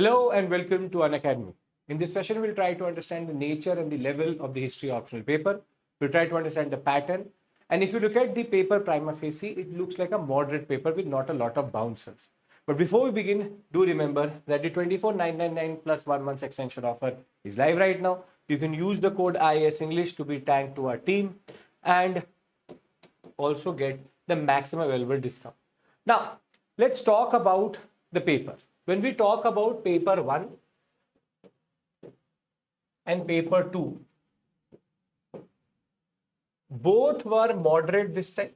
Hello and welcome to Unacademy. In this session, we'll try to understand the nature and the level of the history optional paper. We'll try to understand the pattern. And if you look at the paper prima facie, it looks like a moderate paper with not a lot of bouncers. But before we begin, do remember that the 24999 plus 1 month extension offer is live right now. You can use the code IAS English to be tagged to our team and also get the maximum available discount. Now, let's talk about the paper. When we talk about paper 1 and paper 2, both were moderate this time,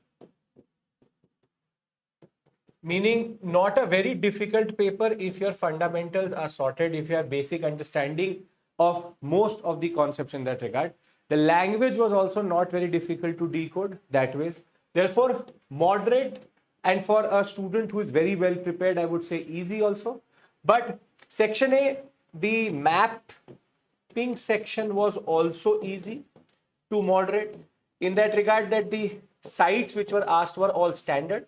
meaning not a very difficult paper if your fundamentals are sorted, if you have basic understanding of most of the concepts in that regard. The language was also not very difficult to decode that way. Therefore, moderate, and for a student who is very well prepared, I would say easy also. But section A, the mapping section was also easy to moderate in that regard that the sites which were asked were all standard.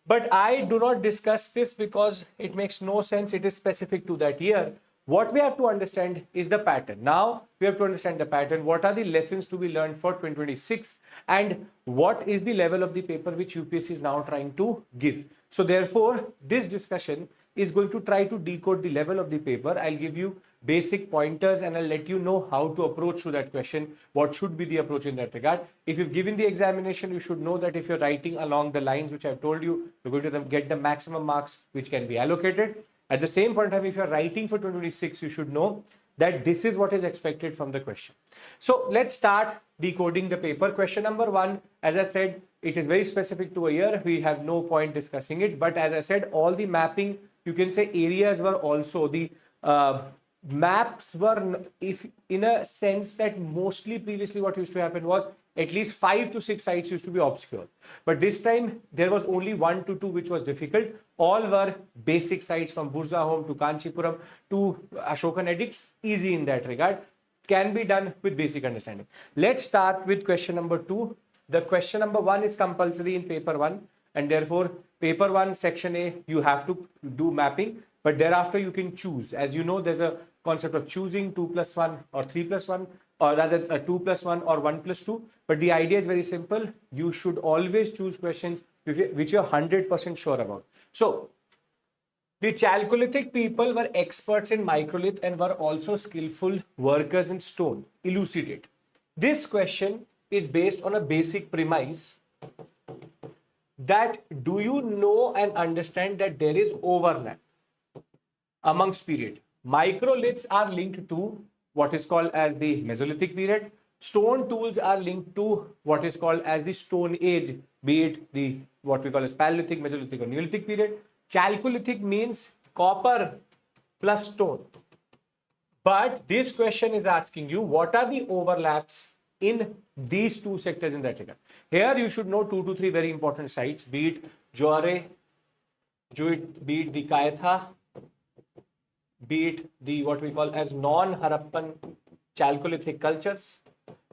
But I do not discuss this because it makes no sense. It is specific to that year. What we have to understand is the pattern. Now we have to understand the pattern. What are the lessons to be learned for 2026 and what is the level of the paper which UPSC is now trying to give. So therefore, this discussion is going to try to decode the level of the paper. I'll give you basic pointers and I'll let you know how to approach to that question, what should be the approach in that regard. If you've given the examination, you should know that if you're writing along the lines which I've told you, you're going to get the maximum marks which can be allocated. At the same point in time, if you're writing for 2026, you should know that this is what is expected from the question. So let's start decoding the paper. Question number 1, as I said, it is very specific to a year. We have no point discussing it. But as I said, all the mapping, you can say areas were also the maps were, if in a sense that mostly previously what used to happen was at least 5 to 6 sites used to be obscure. But this time there was only 1 to 2 which was difficult. All were basic sites from Burzahom to Kanchipuram to Ashokan edicts, easy in that regard. Can be done with basic understanding. Let's start with question number 2. The question number 1 is compulsory in paper 1 and therefore paper 1 section A you have to do mapping, but thereafter you can choose. As you know, there's a concept of choosing 2 plus 1 or 3 plus 1 or rather 2 plus 1 or 1 plus 2. But the idea is very simple. You should always choose questions which you're 100% sure about. So the Chalcolithic people were experts in microlith and were also skillful workers in stone. Elucidate. This question is based on a basic premise that do you know and understand that there is overlap amongst period. Microliths are linked to what is called as the Mesolithic period. Stone tools are linked to what is called as the Stone Age, be it the what we call as Paleolithic, Mesolithic or Neolithic period. Chalcolithic means copper plus stone. But this question is asking you what are the overlaps in these two sectors in that regard. Here you should know 2 to 3 very important sites, be it Joware, be it the Kayatha, be it the what we call as non-Harappan Chalcolithic cultures.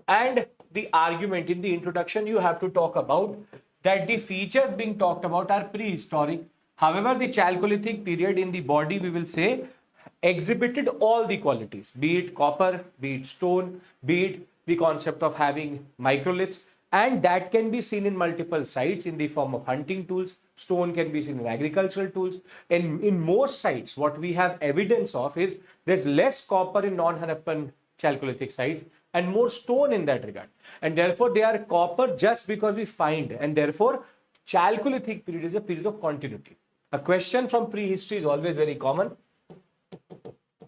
And the argument in the introduction you have to talk about that the features being talked about are prehistoric. However, the Chalcolithic period in the body we will say exhibited all the qualities, be it copper, be it stone, be it the concept of having microliths, and that can be seen in multiple sites in the form of hunting tools. Stone can be seen in agricultural tools. And in most sites, what we have evidence of is there's less copper in non-Harappan Chalcolithic sites and more stone in that regard. And therefore, they are copper just because we find. And therefore, Chalcolithic period is a period of continuity. A question from prehistory is always very common.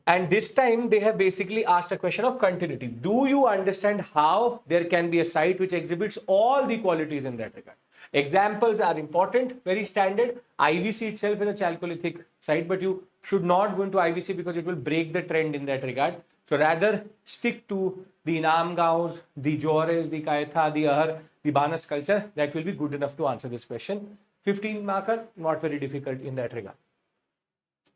And this time they have basically asked a question of continuity. Do you understand how there can be a site which exhibits all the qualities in that regard? Examples are important, very standard. IVC itself is a Chalcolithic site, but you should not go into IVC because it will break the trend in that regard. So rather stick to the Namgaons, the Jowares, the Kayatha, the Ahar, the Banas culture. That will be good enough to answer this question. 15 marker, not very difficult in that regard.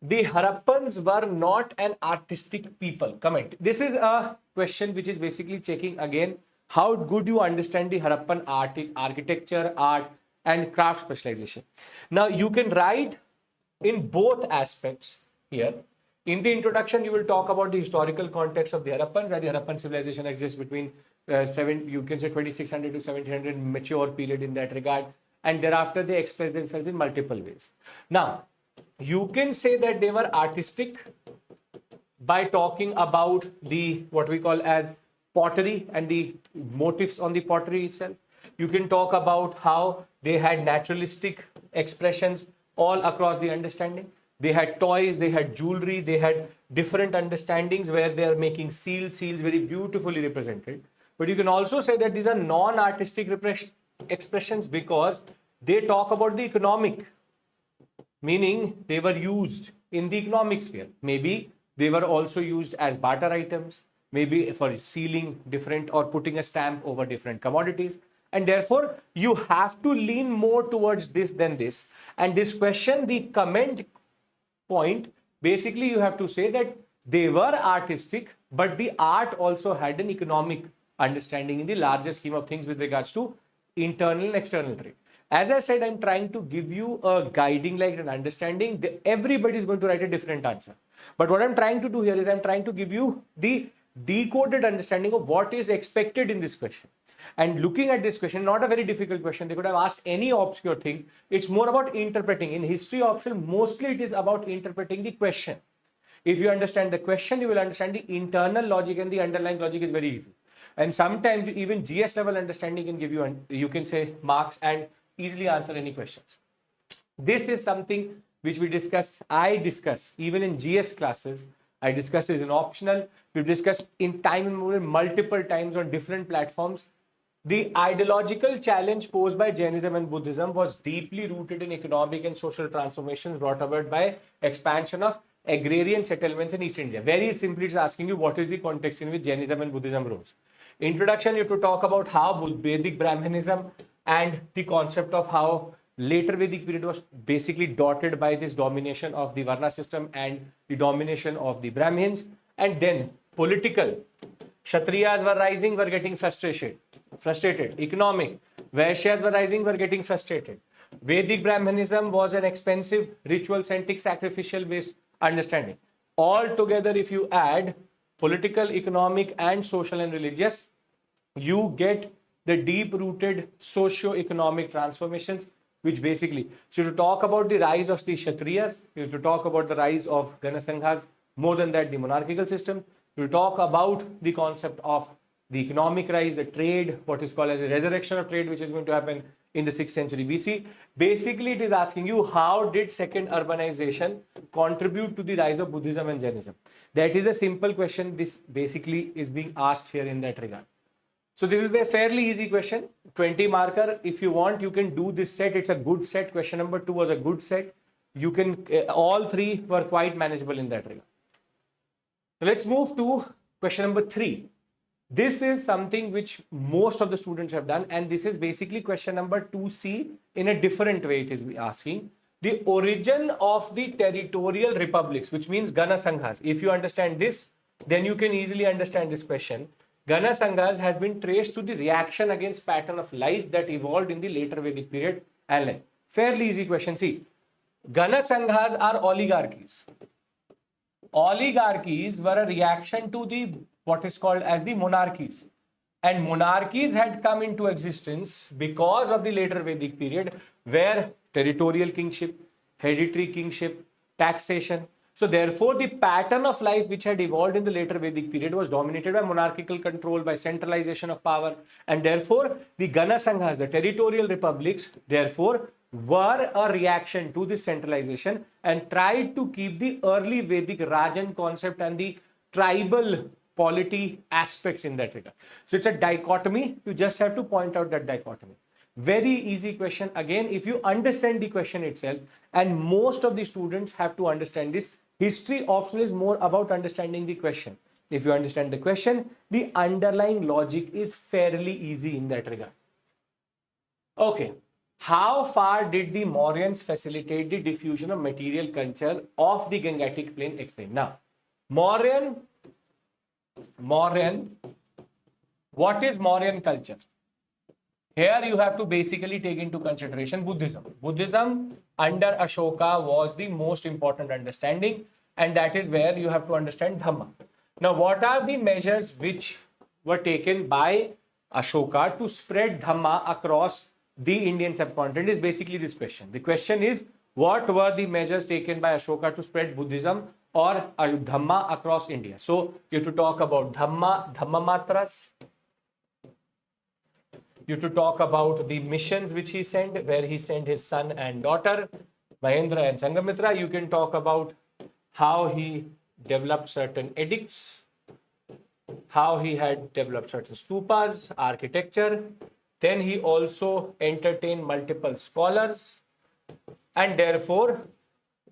The Harappans were not an artistic people. Comment. This is a question which is basically checking again how good you understand the Harappan architecture, art and craft specialization. Now you can write in both aspects here. In the introduction, you will talk about the historical context of the Harappans, and the Harappan civilization exists between you can say 2600 to 1700, mature period in that regard. And thereafter, they express themselves in multiple ways. Now, you can say that they were artistic by talking about the what we call as pottery and the motifs on the pottery itself. You can talk about how they had naturalistic expressions all across the understanding. They had toys, they had jewelry, they had different understandings where they are making seals very beautifully represented. But you can also say that these are non-artistic expressions because they talk about the economic, meaning they were used in the economic sphere. Maybe they were also used as barter items, maybe for sealing different or putting a stamp over different commodities. And therefore, you have to lean more towards this than this. And this question, the comment point, basically you have to say that they were artistic, but the art also had an economic understanding in the larger scheme of things with regards to internal and external trade. As I said, I'm trying to give you a guiding light and understanding. Everybody is going to write a different answer. But what I'm trying to do here is I'm trying to give you the decoded understanding of what is expected in this question. And looking at this question, not a very difficult question. They could have asked any obscure thing. It's more about interpreting. In history optional, mostly it is about interpreting the question. If you understand the question, you will understand the internal logic, and the underlying logic is very easy. And sometimes even GS level understanding can give you, you can say, marks and easily answer any questions. This is something which we discuss, I discuss even in GS classes. I discuss this in optional. We've discussed in time and movement multiple times on different platforms. The ideological challenge posed by Jainism and Buddhism was deeply rooted in economic and social transformations brought about by expansion of agrarian settlements in East India. Very simply, it's asking you what is the context in which Jainism and Buddhism rose. Introduction, you have to talk about how Vedic Brahmanism and the concept of how later Vedic period was basically dotted by this domination of the Varna system and the domination of the Brahmins. And then political, Kshatriyas were rising, were getting frustrated. Economic, Vaishyas were rising, were getting frustrated. Vedic Brahmanism was an expensive, ritual-centric, sacrificial-based understanding. All together, if you add political, economic, and social and religious, you get the deep-rooted socio-economic transformations, which basically, so to talk about the rise of the Kshatriyas, you have to talk about the rise of Ganasanghas, more than that, the monarchical system. You talk about the concept of the economic rise, the trade, what is called as a resurrection of trade, which is going to happen in the 6th century BC. Basically, it is asking you how did second urbanization contribute to the rise of Buddhism and Jainism? That is a simple question. This basically is being asked here in that regard. So this is a fairly easy question, 20 marker. If you want, you can do this set. It's a good set. Question number 2 was a good set. You can, all three were quite manageable in that regard. Let's move to question number 3. This is something which most of the students have done, and this is basically question number 2C in a different way. It is asking the origin of the territorial republics, which means Gana Sanghas. If you understand this, then you can easily understand this question. Gana Sanghas has been traced to the reaction against pattern of life that evolved in the later Vedic period and life. Fairly easy question. See, Gana Sanghas are oligarchies. Oligarchies were a reaction to the what is called as the monarchies, and monarchies had come into existence because of the later Vedic period, where territorial kingship, hereditary kingship, taxation. So therefore, the pattern of life which had evolved in the later Vedic period was dominated by monarchical control, by centralization of power, and therefore the Gana Sanghas, the territorial republics, therefore were a reaction to this centralization and tried to keep the early Vedic Rajan concept and the tribal polity aspects in that regard. So it's a dichotomy. You just have to point out that dichotomy. Very easy question. Again, if you understand the question itself, and most of the students have to understand this, history optional is more about understanding the question. If you understand the question, the underlying logic is fairly easy in that regard. Okay. How far did the Mauryans facilitate the diffusion of material culture of the Gangetic Plain? Explain. Now, Mauryan, what is Mauryan culture? Here you have to basically take into consideration Buddhism. Buddhism under Ashoka was the most important understanding, and that is where you have to understand Dhamma. Now, what are the measures which were taken by Ashoka to spread Dhamma across the Indian subcontinent is basically this question. The question is, what were the measures taken by Ashoka to spread Buddhism or Dhamma across India? So, you have to talk about Dhamma matras. You have to talk about the missions which he sent, where he sent his son and daughter, Mahendra and Sangamitra. You can talk about how he developed certain edicts, how he had developed certain stupas, architecture. Then he also entertained multiple scholars, and therefore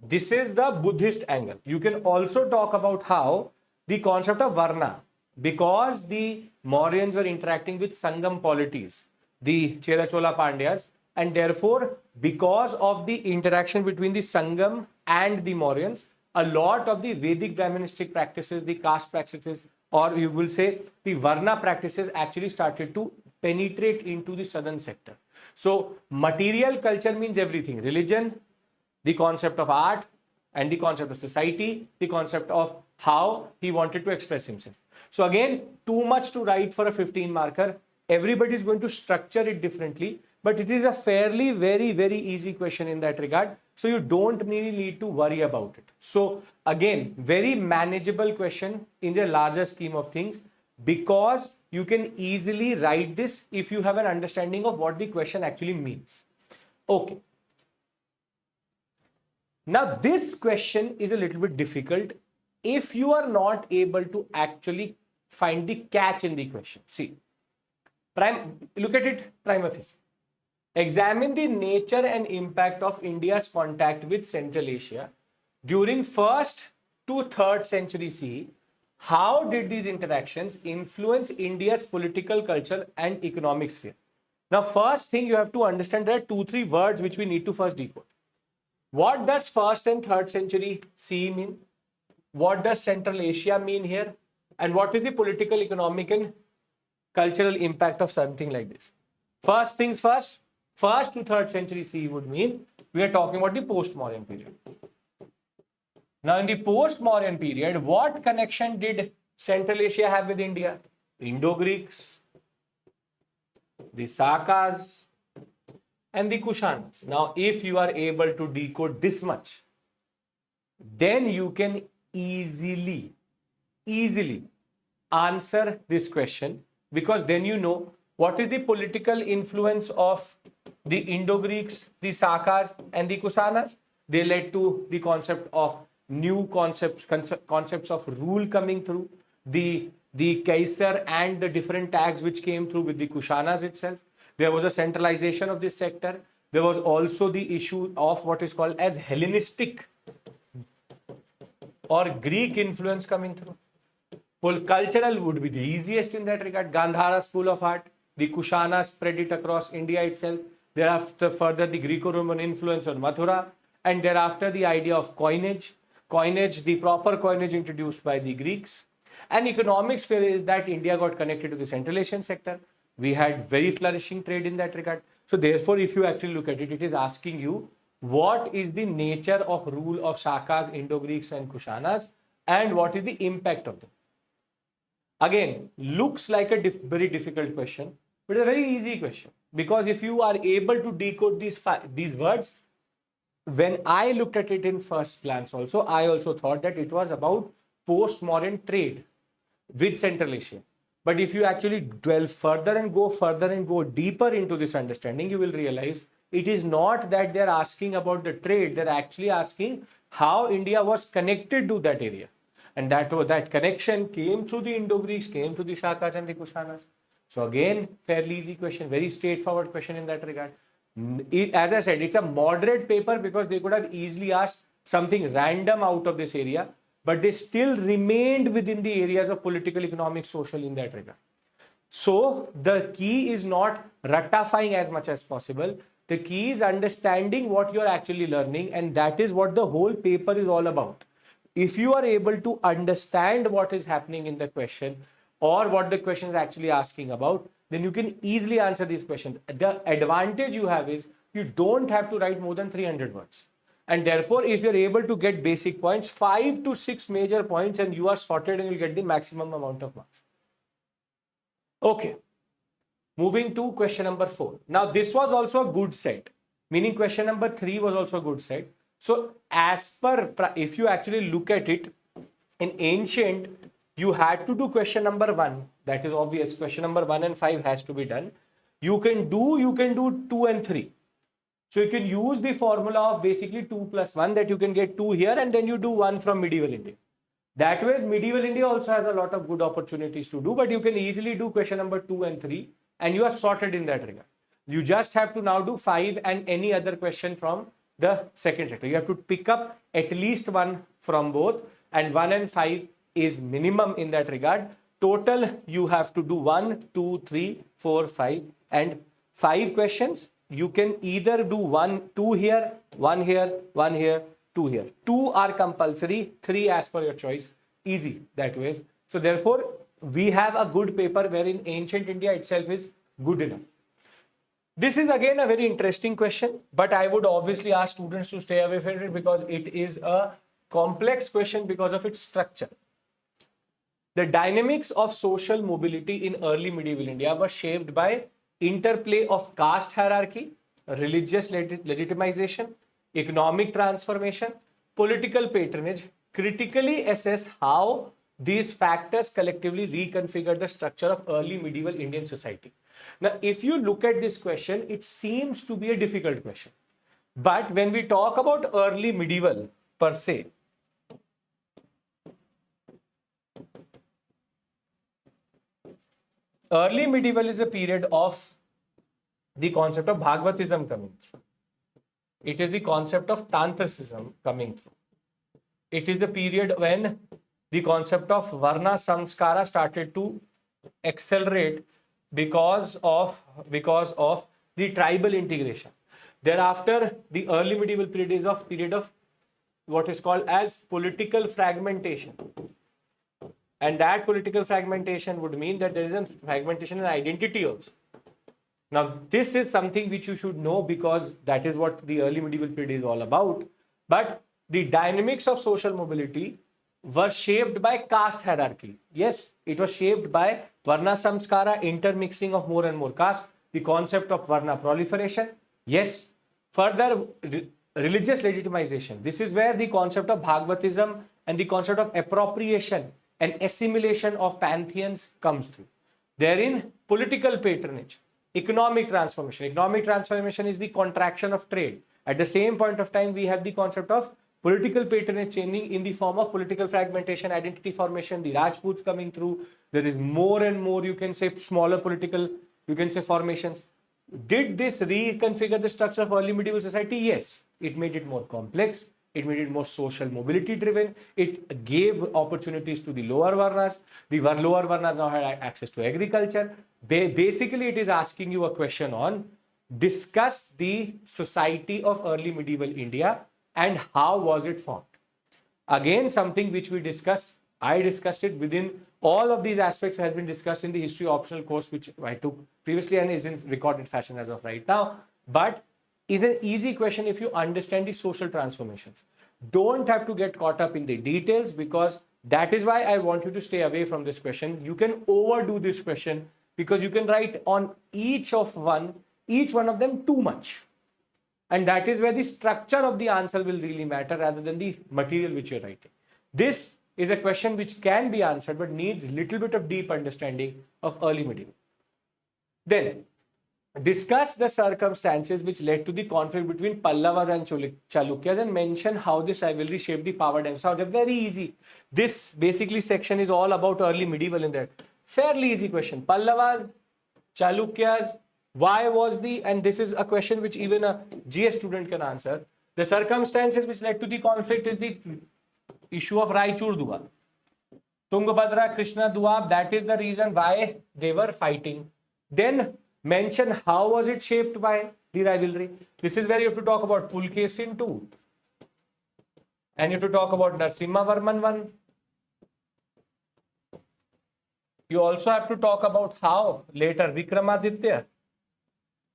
this is the Buddhist angle. You can also talk about how the concept of Varna, because the Mauryans were interacting with Sangam polities, the Chera Chola Pandyas, and therefore because of the interaction between the Sangam and the Mauryans, a lot of the Vedic Brahmanistic practices, the caste practices, or you will say the Varna practices actually started to penetrate into the southern sector. So material culture means everything: religion, the concept of art, and the concept of society, the concept of how he wanted to express himself. So again, too much to write for a 15 marker. Everybody is going to structure it differently, but it is a fairly very easy question in that regard. So you don't really need to worry about it. So again, very manageable question in the larger scheme of things, because you can easily write this if you have an understanding of what the question actually means. Okay. Now, this question is a little bit difficult if you are not able to actually find the catch in the question. See, look at it prima facie. Examine the nature and impact of India's contact with Central Asia during 1st to 3rd century CE. How did these interactions influence India's political, culture, and economic sphere? Now, first thing you have to understand, there are 2-3 words which we need to first decode. What does 1st and 3rd century CE mean? What does Central Asia mean here? And what is the political, economic, and cultural impact of something like this? First things first, 1st to 3rd century CE would mean we are talking about the post-Mauryan period. Now, in the post-Mauryan period, what connection did Central Asia have with India? Indo-Greeks, the Sakas, and the Kushanas. Now, if you are able to decode this much, then you can easily answer this question, because then you know what is the political influence of the Indo-Greeks, the Sakas, and the Kusanas. They led to the concept of new concepts of rule coming through, the Kaisar and the different tags which came through with the Kushanas itself. There was a centralization of this sector. There was also the issue of what is called as Hellenistic or Greek influence coming through. Cultural would be the easiest in that regard. Gandhara school of art, the Kushanas spread it across India itself. Thereafter, further the Greco-Roman influence on Mathura, and thereafter the idea of coinage, the proper coinage introduced by the Greeks. And economic sphere is that India got connected to the Central Asian sector. We had very flourishing trade in that regard. So therefore, if you actually look at it, it is asking you what is the nature of rule of Shakas, Indo-Greeks, and Kushanas, and what is the impact of them. Again, looks like a very difficult question, but a very easy question, because if you are able to decode these words, when I looked at it in first glance also, I also thought that it was about post-Mauryan trade with Central Asia. But if you actually dwell further and go deeper into this understanding, you will realize it is not that they're asking about the trade, they're actually asking how India was connected to that area. And that connection came through the Indo-Greeks, came through the Shakas and the Kushanas. So again, fairly easy question, very straightforward question in that regard. As I said, it's a moderate paper because they could have easily asked something random out of this area, but they still remained within the areas of political, economic, social in that regard. So the key is not ratifying as much as possible. The key is understanding what you're actually learning, and that is what the whole paper is all about. If you are able to understand what is happening in the question or what the question is actually asking about, then you can easily answer these questions. The advantage you have is you don't have to write more than 300 words. And therefore, if you're able to get basic points, 5 to 6 major points, and you are sorted and you get the maximum amount of marks. Okay. Moving to question number 4. Now, this was also a good set, meaning question number 3 was also a good set. So, as per, if you actually look at it, in ancient, you had to do question number 1. That is obvious. Question number 1 and 5 has to be done. You can do 2 and 3. So you can use the formula of basically 2 plus 1, that you can get 2 here and then you do 1 from medieval India. That way, medieval India also has a lot of good opportunities to do, but you can easily do question number 2 and 3 and you are sorted in that regard. You just have to now do 5 and any other question from the second sector. You have to pick up at least 1 from both, and 1 and 5 is minimum in that regard. Total, you have to do 1, 2, 3, 4, 5 and 5 questions. You can either do 2 here, 1 here, 1 here, 2 here. 2 are compulsory, 3 as per your choice. Easy that way. So therefore, we have a good paper wherein ancient India itself is good enough. This is again a very interesting question, but I would obviously ask students to stay away from it because it is a complex question because of its structure. The dynamics of social mobility in early medieval India were shaped by interplay of caste hierarchy, religious legitimization, economic transformation, political patronage. Critically assess how these factors collectively reconfigure the structure of early medieval Indian society. Now, if you look at this question, it seems to be a difficult question. But when we talk about early medieval per se, early medieval is a period of the concept of Bhagavatism coming through. It is the concept of Tantricism coming through. It is the period when the concept of Varna Samskara started to accelerate because of the tribal integration. Thereafter, the early medieval period is of what is called as political fragmentation. And that political fragmentation would mean that there is a fragmentation in identity also. Now, this is something which you should know because that is what the early medieval period is all about. But the dynamics of social mobility were shaped by caste hierarchy. Yes, it was shaped by Varna Samskara, intermixing of more and more caste, the concept of Varna proliferation. Yes, further religious legitimization. This is where the concept of Bhagavatism and the concept of appropriation and assimilation of pantheons comes through. Therein, political patronage, economic transformation. Economic transformation is the contraction of trade. At the same point of time, we have the concept of political patronage changing in the form of political fragmentation, identity formation, the Rajputs coming through. There is more and more, you can say, smaller political, you can say, formations. Did this reconfigure the structure of early medieval society? Yes. It made it more complex. It made it more social mobility driven. It gave opportunities to the lower Varnas. The lower Varnas now had access to agriculture. Basically, it is asking you a question on discuss the society of early medieval India and how was it formed. Again, something which we discussed, I discussed it within all of these aspects has been discussed in the history optional course which I took previously and is in recorded fashion as of right now. But is an easy question if you understand the social transformations. Don't have to get caught up in the details because that is why I want you to stay away from this question. You can overdo this question because you can write on each one of them too much. And that is where the structure of the answer will really matter rather than the material which you're writing. This is a question which can be answered but needs a little bit of deep understanding of early medieval. Then, discuss the circumstances which led to the conflict between Pallavas and Chalukyas and mention how this rivalry shaped the power dynamics. Now, they're very easy. This basically section is all about early medieval in that. Fairly easy question. Pallavas, Chalukyas, why was and this is a question which even a GS student can answer. The circumstances which led to the conflict is the issue of Raichur Duab. Tungabhadra, Krishna Duab, that is the reason why they were fighting. Then mention how was it shaped by the rivalry. This is where you have to talk about Pulkesin 2. And you have to talk about Narasimha Varman 1. You also have to talk about how later Vikramaditya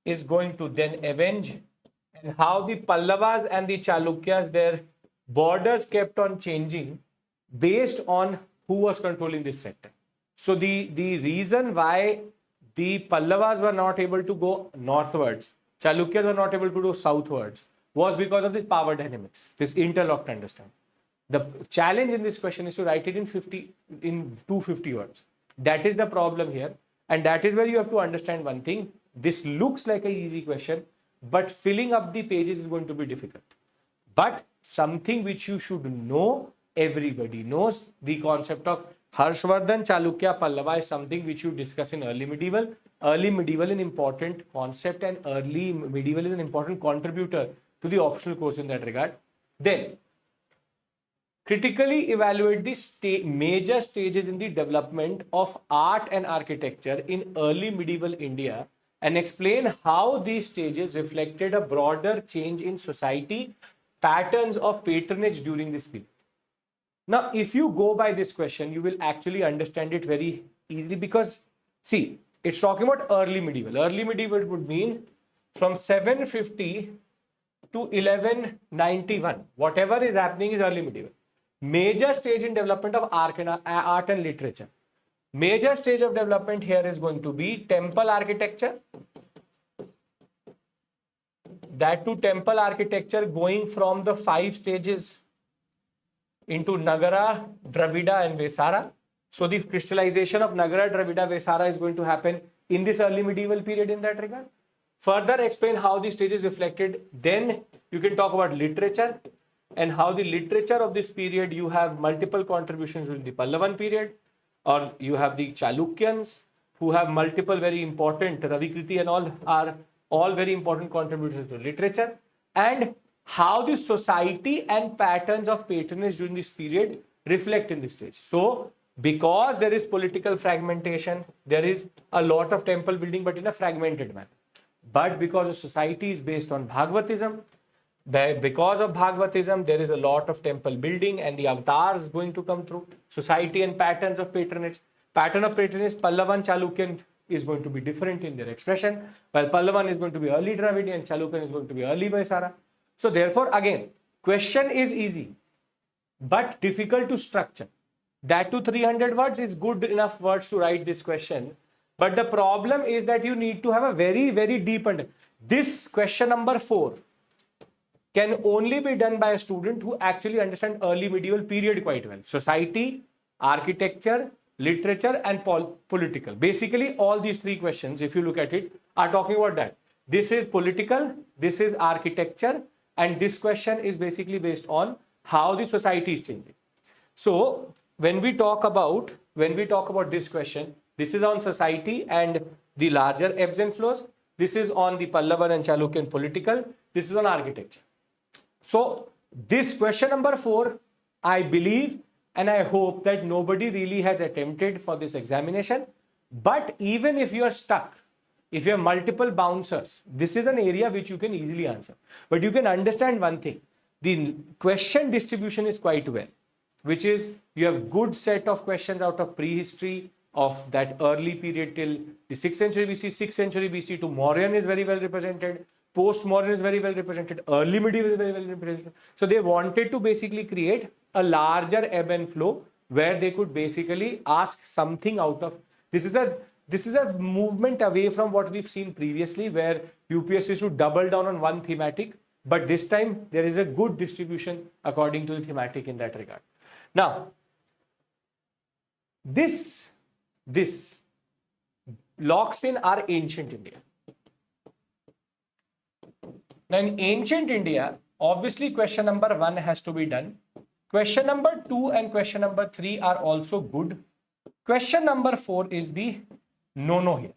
is going to then avenge and how the Pallavas and the Chalukyas, their borders kept on changing based on who was controlling this sector. So the reason why the Pallavas were not able to go northwards, Chalukyas were not able to go southwards, was because of this power dynamics, this interlocked understanding. The challenge in this question is to write it in 250 words. That is the problem here. And that is where you have to understand one thing. This looks like an easy question, but filling up the pages is going to be difficult. But something which you should know, everybody knows, the concept of Harshvardhan, Chalukya, Pallava is something which you discuss in early medieval. Early medieval is an important concept, and early medieval is an important contributor to the optional course in that regard. Then, critically evaluate the major stages in the development of art and architecture in early medieval India and explain how these stages reflected a broader change in society, patterns of patronage during this period. Now, if you go by this question, you will actually understand it very easily because, see, it's talking about early medieval. Early medieval would mean from 750 to 1191. Whatever is happening is early medieval. Major stage in development of art and literature. Major stage of development here is going to be temple architecture. That to temple architecture going from the 5 stages into Nagara, Dravida and Vesara. So the crystallization of Nagara, Dravida, Vesara is going to happen in this early medieval period in that regard. Further explain how the stages reflected. Then you can talk about literature and how the literature of this period, you have multiple contributions during the Pallavan period, or you have the Chalukyans who have multiple very important, Ravikriti and all are all very important contributions to literature, and how the society and patterns of patronage during this period reflect in this stage. So, because there is political fragmentation, there is a lot of temple building, but in a fragmented manner. But because the society is based on Bhagavatism, because of Bhagavatism, there is a lot of temple building and the avatars going to come through. Society and patterns of patronage. Pattern of patronage, Pallavan, Chalukyan is going to be different in their expression, while Pallavan is going to be early Dravidian and Chalukyan is going to be early Vaisara. So therefore, again, question is easy, but difficult to structure. That to 300 words is good enough words to write this question. But the problem is that you need to have a very, very deep understanding. This question number 4 can only be done by a student who actually understands early medieval period quite well. Society, architecture, literature and political. Basically, all these 3 questions, if you look at it, are talking about that. This is political, this is architecture, and this question is basically based on how the society is changing. So, when we talk about this question, this is on society and the larger ebbs and flows. This is on the Pallavan and Chalukyan political. This is on architecture. So, this question number 4, I believe and I hope that nobody really has attempted for this examination. But even if you are stuck, if you have multiple bouncers, this is an area which you can easily answer. But you can understand one thing. The question distribution is quite well, which is you have good set of questions out of prehistory of that early period till the 6th century BC, 6th century BC to Mauryan is very well represented. Post-modern is very well represented. Early medieval is very well represented. So they wanted to basically create a larger ebb and flow where they could basically ask something out of this is a movement away from what we've seen previously where UPSC used to double down on one thematic, but this time there is a good distribution according to the thematic in that regard. Now, this locks in our ancient India. Now, in ancient India, obviously question number 1 has to be done. Question number 2 and question number 3 are also good. Question number 4 is the no here.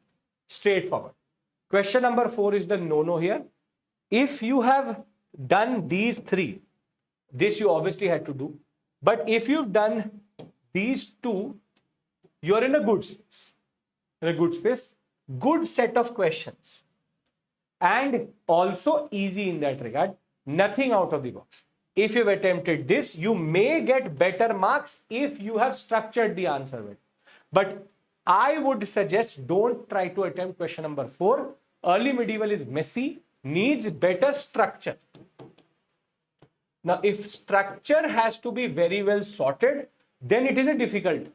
Straightforward. Question number 4 is the no here. If you have done these 3, this you obviously had to do. But if you've done these 2, you're in a good space. Good set of questions. And also easy in that regard. Nothing out of the box. If you've attempted this, you may get better marks if you have structured the answer well. But I would suggest don't try to attempt question number 4. Early medieval is messy, needs better structure. Now, if structure has to be very well sorted, then it is a difficult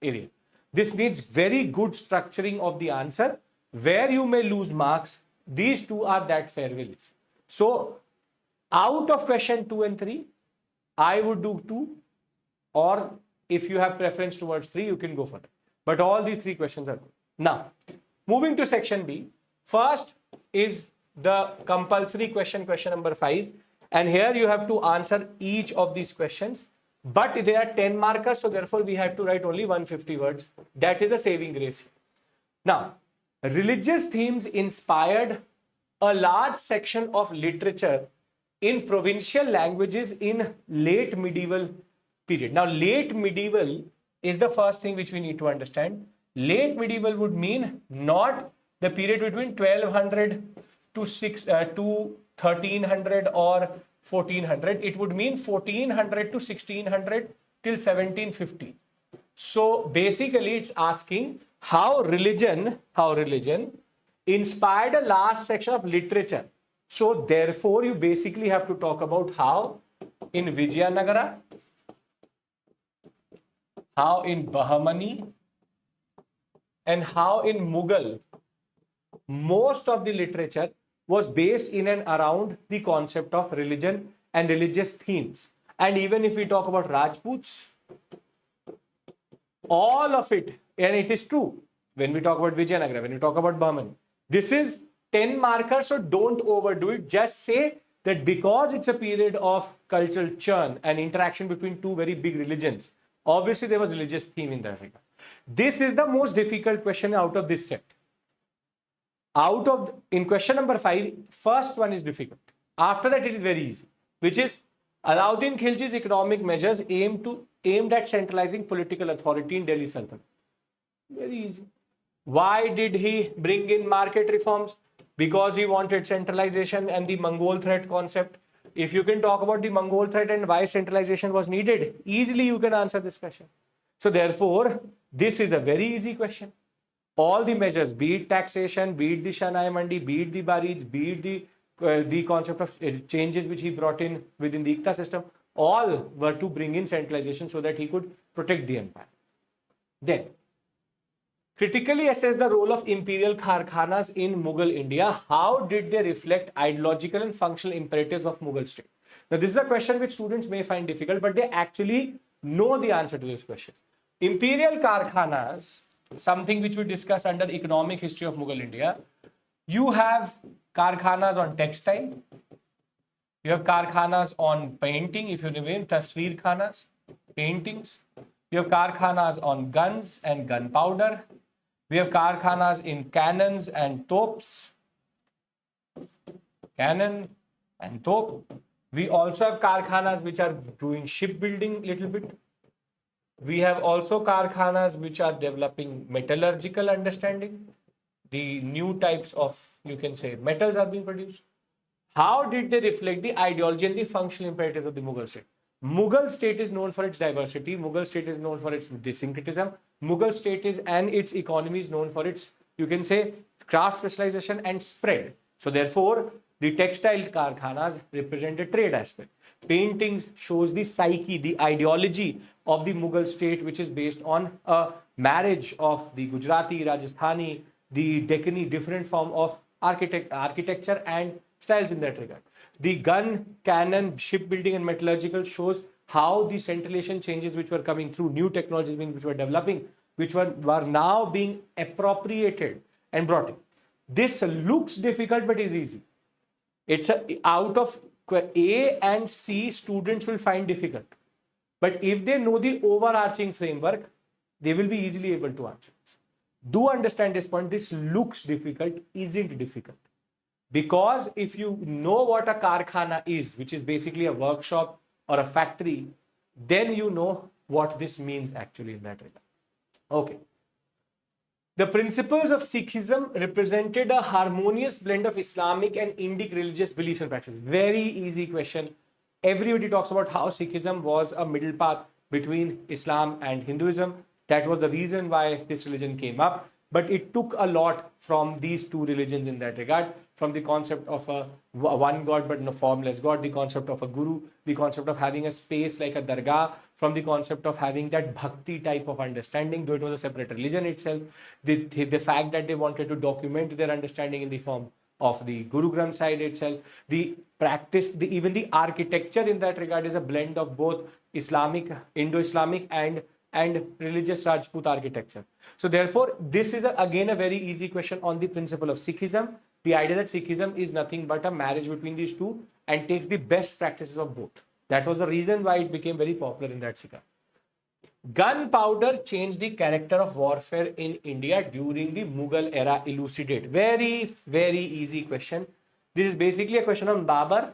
area. This needs very good structuring of the answer. Where you may lose marks, these two are that fairly list. So, out of question 2 and 3, I would do 2, or if you have preference towards 3, you can go for it. But all these 3 questions are good. Now, moving to section B, first is the compulsory question, question number 5. And here you have to answer each of these questions. But there are 10 markers, so therefore we have to write only 150 words. That is a saving grace. Now, religious themes inspired a large section of literature in provincial languages in late medieval period. Now, late medieval is the first thing which we need to understand. Late medieval would mean not the period between 1200 to 1300 or 1400. It would mean 1400 to 1600 till 1750. So basically it's asking how religion inspired a large section of literature. So therefore you basically have to talk about how in Vijayanagara, how in Bahmani, and how in Mughal, most of the literature was based in and around the concept of religion and religious themes. And even if we talk about Rajputs, all of it, and it is true, when we talk about Vijayanagara, when we talk about Bahmani, this is 10 markers, so don't overdo it. Just say that because it's a period of cultural churn and interaction between two very big religions, obviously there was religious theme in that regard. This is the most difficult question out of this set. In question number 5, first one is difficult. After that, it is very easy, which is Alauddin Khilji's economic measures aimed at centralizing political authority in Delhi Sultanate. Very easy. Why did he bring in market reforms? Because he wanted centralization and the Mongol threat concept. If you can talk about the Mongol threat and why centralization was needed, easily you can answer this question. So therefore, this is a very easy question. All the measures, be it taxation, be it the Shanai Mandi, be it the Barij, be it the concept of changes which he brought in within the Ikta system, all were to bring in centralization so that he could protect the empire. Then, critically assess the role of imperial Kharkhanas in Mughal India. How did they reflect ideological and functional imperatives of Mughal state? Now, this is a question which students may find difficult, but they actually know the answer to this question. Imperial Kharkhanas, something which we discuss under economic history of Mughal India. You have Karkhanas on textile. You have Karkhanas on painting, if you remember, Tasveer Khanas, paintings. You have Karkhanas on guns and gunpowder. We have Karkhanas in cannons and topes. Cannon and top. We also have Karkhanas which are doing shipbuilding little bit. We have also Karkhanas which are developing metallurgical understanding. The new types of, you can say, metals are being produced. How did they reflect the ideology and the functional imperatives of the Mughal state? Mughal state is known for its diversity. Mughal state is known for its syncretism. Mughal state is and its economy is known for its, you can say, craft specialization and spread. So therefore, the textile Karkhanas represent a trade aspect. Paintings shows the psyche, the ideology of the Mughal state, which is based on a marriage of the Gujarati, Rajasthani, the Deccani, different form of architecture and styles in that regard. The gun, cannon, shipbuilding and metallurgical shows how the centralization changes which were coming through, new technologies which were developing, which were now being appropriated and brought in. This looks difficult but is easy. It's out of A and C, students will find difficult. But if they know the overarching framework, they will be easily able to answer this. Do understand this point. This looks difficult, isn't difficult. Because if you know what a Karkhana is, which is basically a workshop or a factory, then you know what this means actually in that regard. Okay. The principles of Sikhism represented a harmonious blend of Islamic and Indic religious beliefs and practices. Very easy question. Everybody talks about how Sikhism was a middle path between Islam and Hinduism. That was the reason why this religion came up. but it took a lot from these two religions in that regard, from the concept of a one god but no formless god, the concept of a guru, the concept of having a space like a dargah, from the concept of having that bhakti type of understanding, though it was a separate religion itself, the fact that they wanted to document their understanding in the form of the Guru Granth Sahib itself, the practice, even the architecture in that regard is a blend of both Islamic, Indo-Islamic and religious Rajput architecture. So therefore, this is again a very easy question on the principle of Sikhism. The idea that Sikhism is nothing but a marriage between these two and takes the best practices of both. That was the reason why it became very popular in that Sikha. Gunpowder changed the character of warfare in India during the Mughal era. Elucidate. Very, very easy question. This is basically a question on Babur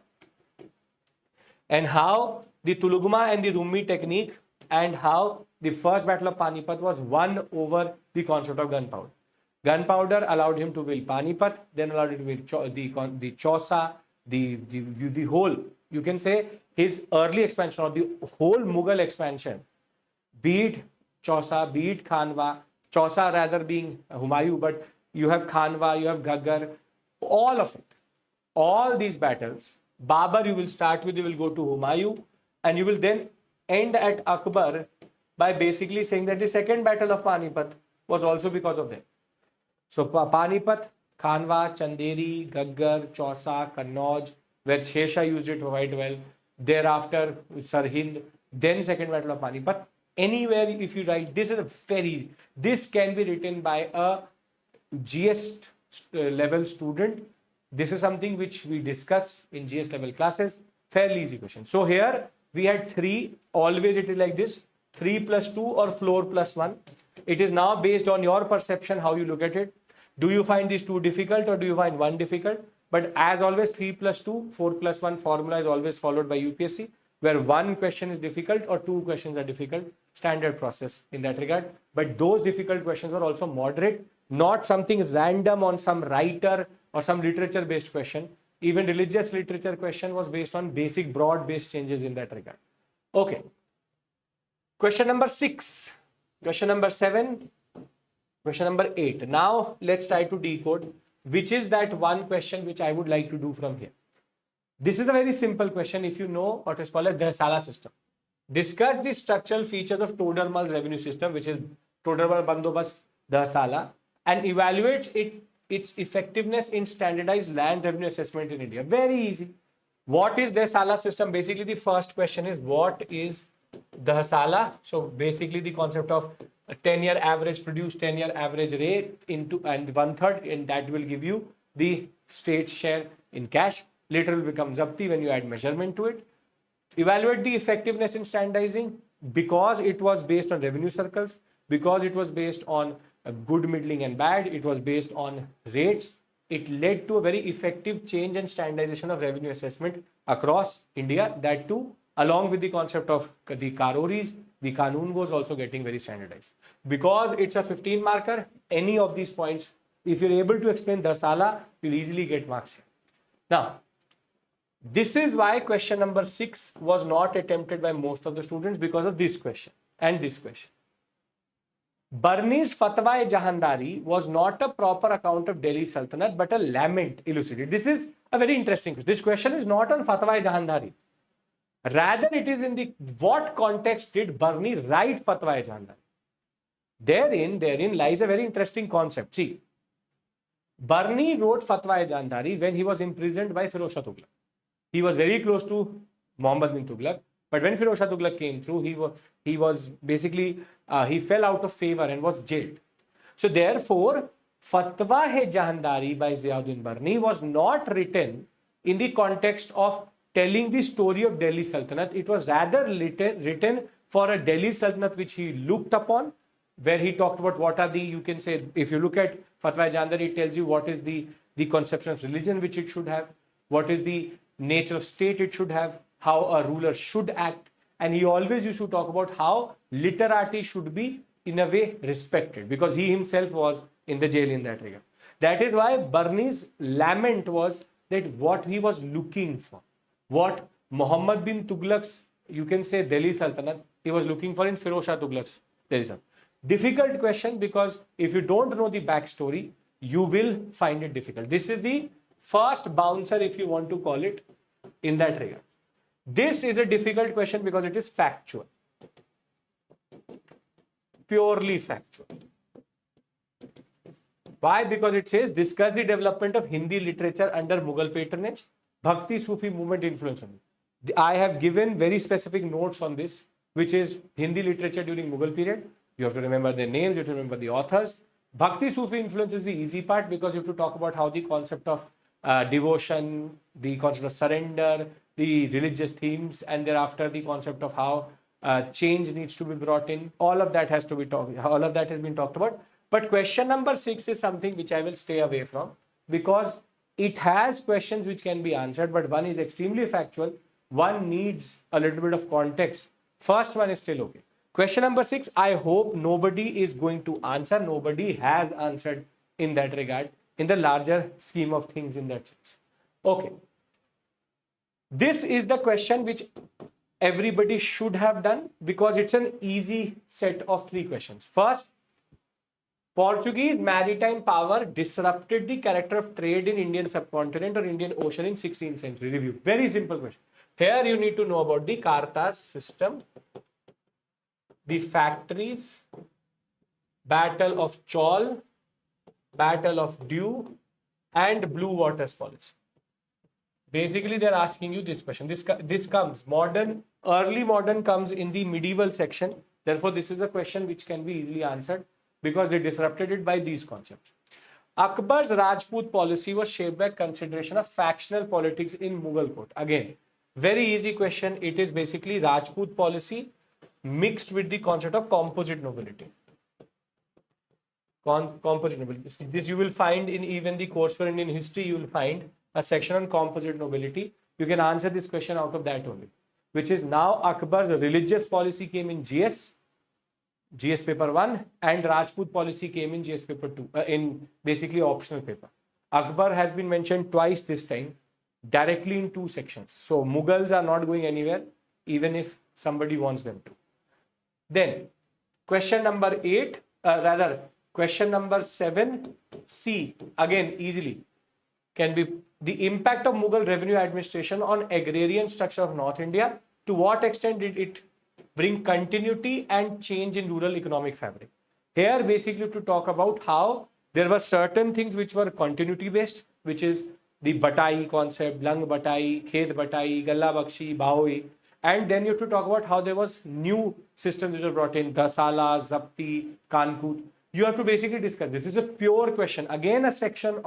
and how the Tulugma and the Rumi technique and how the first battle of Panipat was won over the concept of gunpowder. Gunpowder allowed him to win Panipat, then allowed him to win the Chausa, the whole, you can say his early expansion or the whole Mughal expansion, be it Chausa, be it Khanwa, Chausa rather being Humayun, but you have Khanwa, you have Ghaggar, all of it, all these battles. Babur, you will start with, you will go to Humayun, and you will then end at Akbar by basically saying that the second battle of Panipat was also because of them. So Panipat, Khanwa, Chanderi, Ghaggar, Chausa, Kannauj, where Shesha used it quite well. Thereafter, Sarhind, then second battle of Panipat. Anywhere if you write, this can be written by a GS level student. This is something which we discuss in GS level classes. Fairly easy question. So here we had 3. Always it is like this: 3 plus 2 or floor plus 1. It is now based on your perception, how you look at it. Do you find these 2 difficult or do you find 1 difficult? But as always, 3 plus 2, 4 plus 1 formula is always followed by UPSC, where 1 question is difficult or 2 questions are difficult. Standard process in that regard. But those difficult questions are also moderate, not something random on some writer or some literature based question. Even religious literature question was based on basic broad based changes in that regard. Okay. Question number 6, question number 7, question number 8. Now let's try to decode which is that one question which I would like to do from here. This is a very simple question if you know what is called as Dhasala system. Discuss the structural features of Todermal's revenue system, which is Todermal Bandobast Dhasala, and evaluates its effectiveness in standardized land revenue assessment in India. Very easy. What is Dhasala system? Basically, the first question is what is Dhasala? So basically the concept of a 10-year average produce 10-year average rate into and 1/3, and that will give you the state share in cash. Later will become Zapti when you add measurement to it. Evaluate the effectiveness in standardizing because it was based on revenue circles, because it was based on good, middling and bad, it was based on rates. It led to a very effective change and standardization of revenue assessment across India. That too, along with the concept of the Karoris, the Kanun was also getting very standardized. Because it's a 15 marker, any of these points, if you're able to explain Dhasala, you'll easily get marks here. Now, this is why question number 6 was not attempted by most of the students because of this question and this question. Barni's Fatwa-e-Jahandari was not a proper account of Delhi Sultanate but a lament. Elucidate. This is a very interesting question. This question is not on Fatwa-e-Jahandari. Rather, it is in the what context did Barni write Fatwa-e-Jahandari? Therein lies a very interesting concept. See, Barni wrote Fatwa-e-Jahandari when he was imprisoned by Firoz Shah Tughlaq. He was very close to Muhammad bin Tughlaq, but when Firoz Shah Tughlaq came through, he was basically he fell out of favor and was jailed. So therefore, Fatwa-e-Jahandari by Ziauddin Barni was not written in the context of telling the story of Delhi Sultanate. It was rather written for a Delhi Sultanate which he looked upon, where he talked about what are the, you can say, if you look at Fatwa-e-Jahandari, it tells you what is the conception of religion which it should have, what is the nature of state it should have, how a ruler should act, and he always used to talk about how literati should be in a way respected because he himself was in the jail in that regard. That is why Barni's lament was that what he was looking for, what Muhammad bin Tughlaq's, you can say, Delhi Sultanate, he was looking for in Firoz Shah Tughlaq's Delhi Sultanate. difficult question because if you don't know the backstory, you will find it difficult. This is the first bouncer, if you want to call it, in that regard. This is a difficult question because it is factual, purely factual. Why? Because it says discuss the development of Hindi literature under Mughal patronage, Bhakti Sufi movement influence on it. I have given very specific notes on this, which is Hindi literature during Mughal period. You have to remember their names, you have to remember the authors. Bhakti Sufi influence is the easy part because you have to talk about how the concept of devotion, the concept of surrender, the religious themes, and thereafter the concept of how change needs to be brought in. All of that has to be talked. All of that has been talked about. But question number 6 is something which I will stay away from because it has questions which can be answered, but one is extremely factual. One needs a little bit of context. First one is still okay. Question number 6, I hope nobody is going to answer. Nobody has answered in that regard, in the larger scheme of things in that sense. Okay. This is the question which everybody should have done because it's an easy set of 3 questions. First, Portuguese maritime power disrupted the character of trade in Indian subcontinent or Indian Ocean in 16th century. Review. Very simple question. Here you need to know about the Kartas system, the factories, Battle of Chaul, Battle of Dew, and Blue Waters policy. Basically, they're asking you this question. This comes, early modern comes in the medieval section. Therefore, this is a question which can be easily answered because they disrupted it by these concepts. Akbar's Rajput policy was shaped by consideration of factional politics in Mughal court. Again, very easy question. It is basically Rajput policy mixed with the concept of composite nobility. Composite nobility. This you will find in even the course for Indian history. You will find a section on composite nobility. You can answer this question out of that only, which is now Akbar's religious policy came in GS paper 1 and Rajput policy came in GS paper 2 in basically optional paper. Akbar has been mentioned twice this time directly in 2 sections. So Mughals are not going anywhere even if somebody wants them to. Then question number 8, question number 7C, again easily can be the impact of Mughal revenue administration on agrarian structure of North India. To what extent did it bring continuity and change in rural economic fabric? Here basically to talk about how there were certain things which were continuity based, which is the Batai concept, Lang Batai, Khed Batai, Galla Bakshi, Bahoi. And then you have to talk about how there was new systems which were brought in, Dasala, Zapti, Kankut. You have to basically discuss. This is a pure question. Again, a section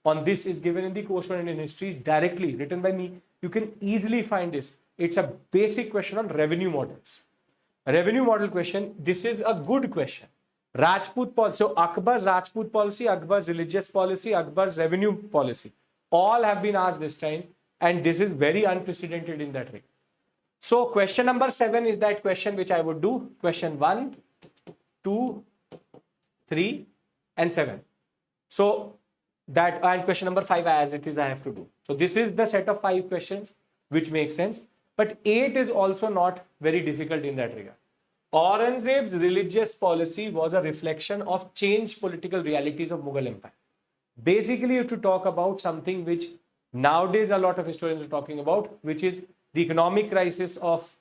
on this is given in the course for Indian history directly written by me. You can easily find this. It's a basic question on revenue models. A revenue model question. This is a good question. Rajput policy. So Akbar's Rajput policy, Akbar's religious policy, Akbar's revenue policy. All have been asked this time. And this is very unprecedented in that way. So question number 7 is that question which I would do. Question 1, 2, 3 and 7. So that, and question number 5 as it is I have to do. So this is the set of 5 questions which makes sense. But 8 is also not very difficult in that regard. Aurangzeb's religious policy was a reflection of changed political realities of Mughal Empire. Basically, you have to talk about something which nowadays a lot of historians are talking about, which is the economic crisis of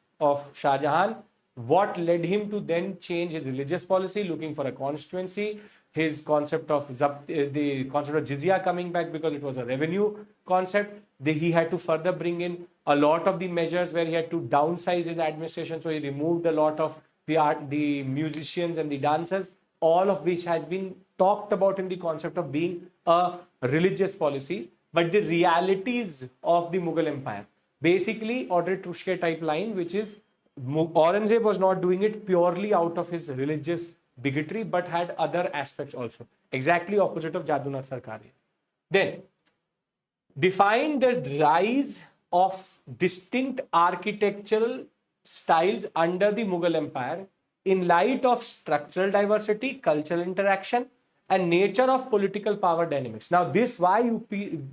Shah Jahan. What led him to then change his religious policy, looking for a constituency, his concept of the concept of jizya coming back because it was a revenue concept. He had to further bring in a lot of the measures where he had to downsize his administration. So he removed a lot of the musicians and the dancers, all of which has been talked about in the concept of being a religious policy. But the realities of the Mughal Empire, basically Audrey Truschke type line, which is Aurangzeb was not doing it purely out of his religious bigotry, but had other aspects also. Exactly opposite of Jadunath Sarkari. Then, define the rise of distinct architectural styles under the Mughal Empire in light of structural diversity, cultural interaction, and nature of political power dynamics. Now, this why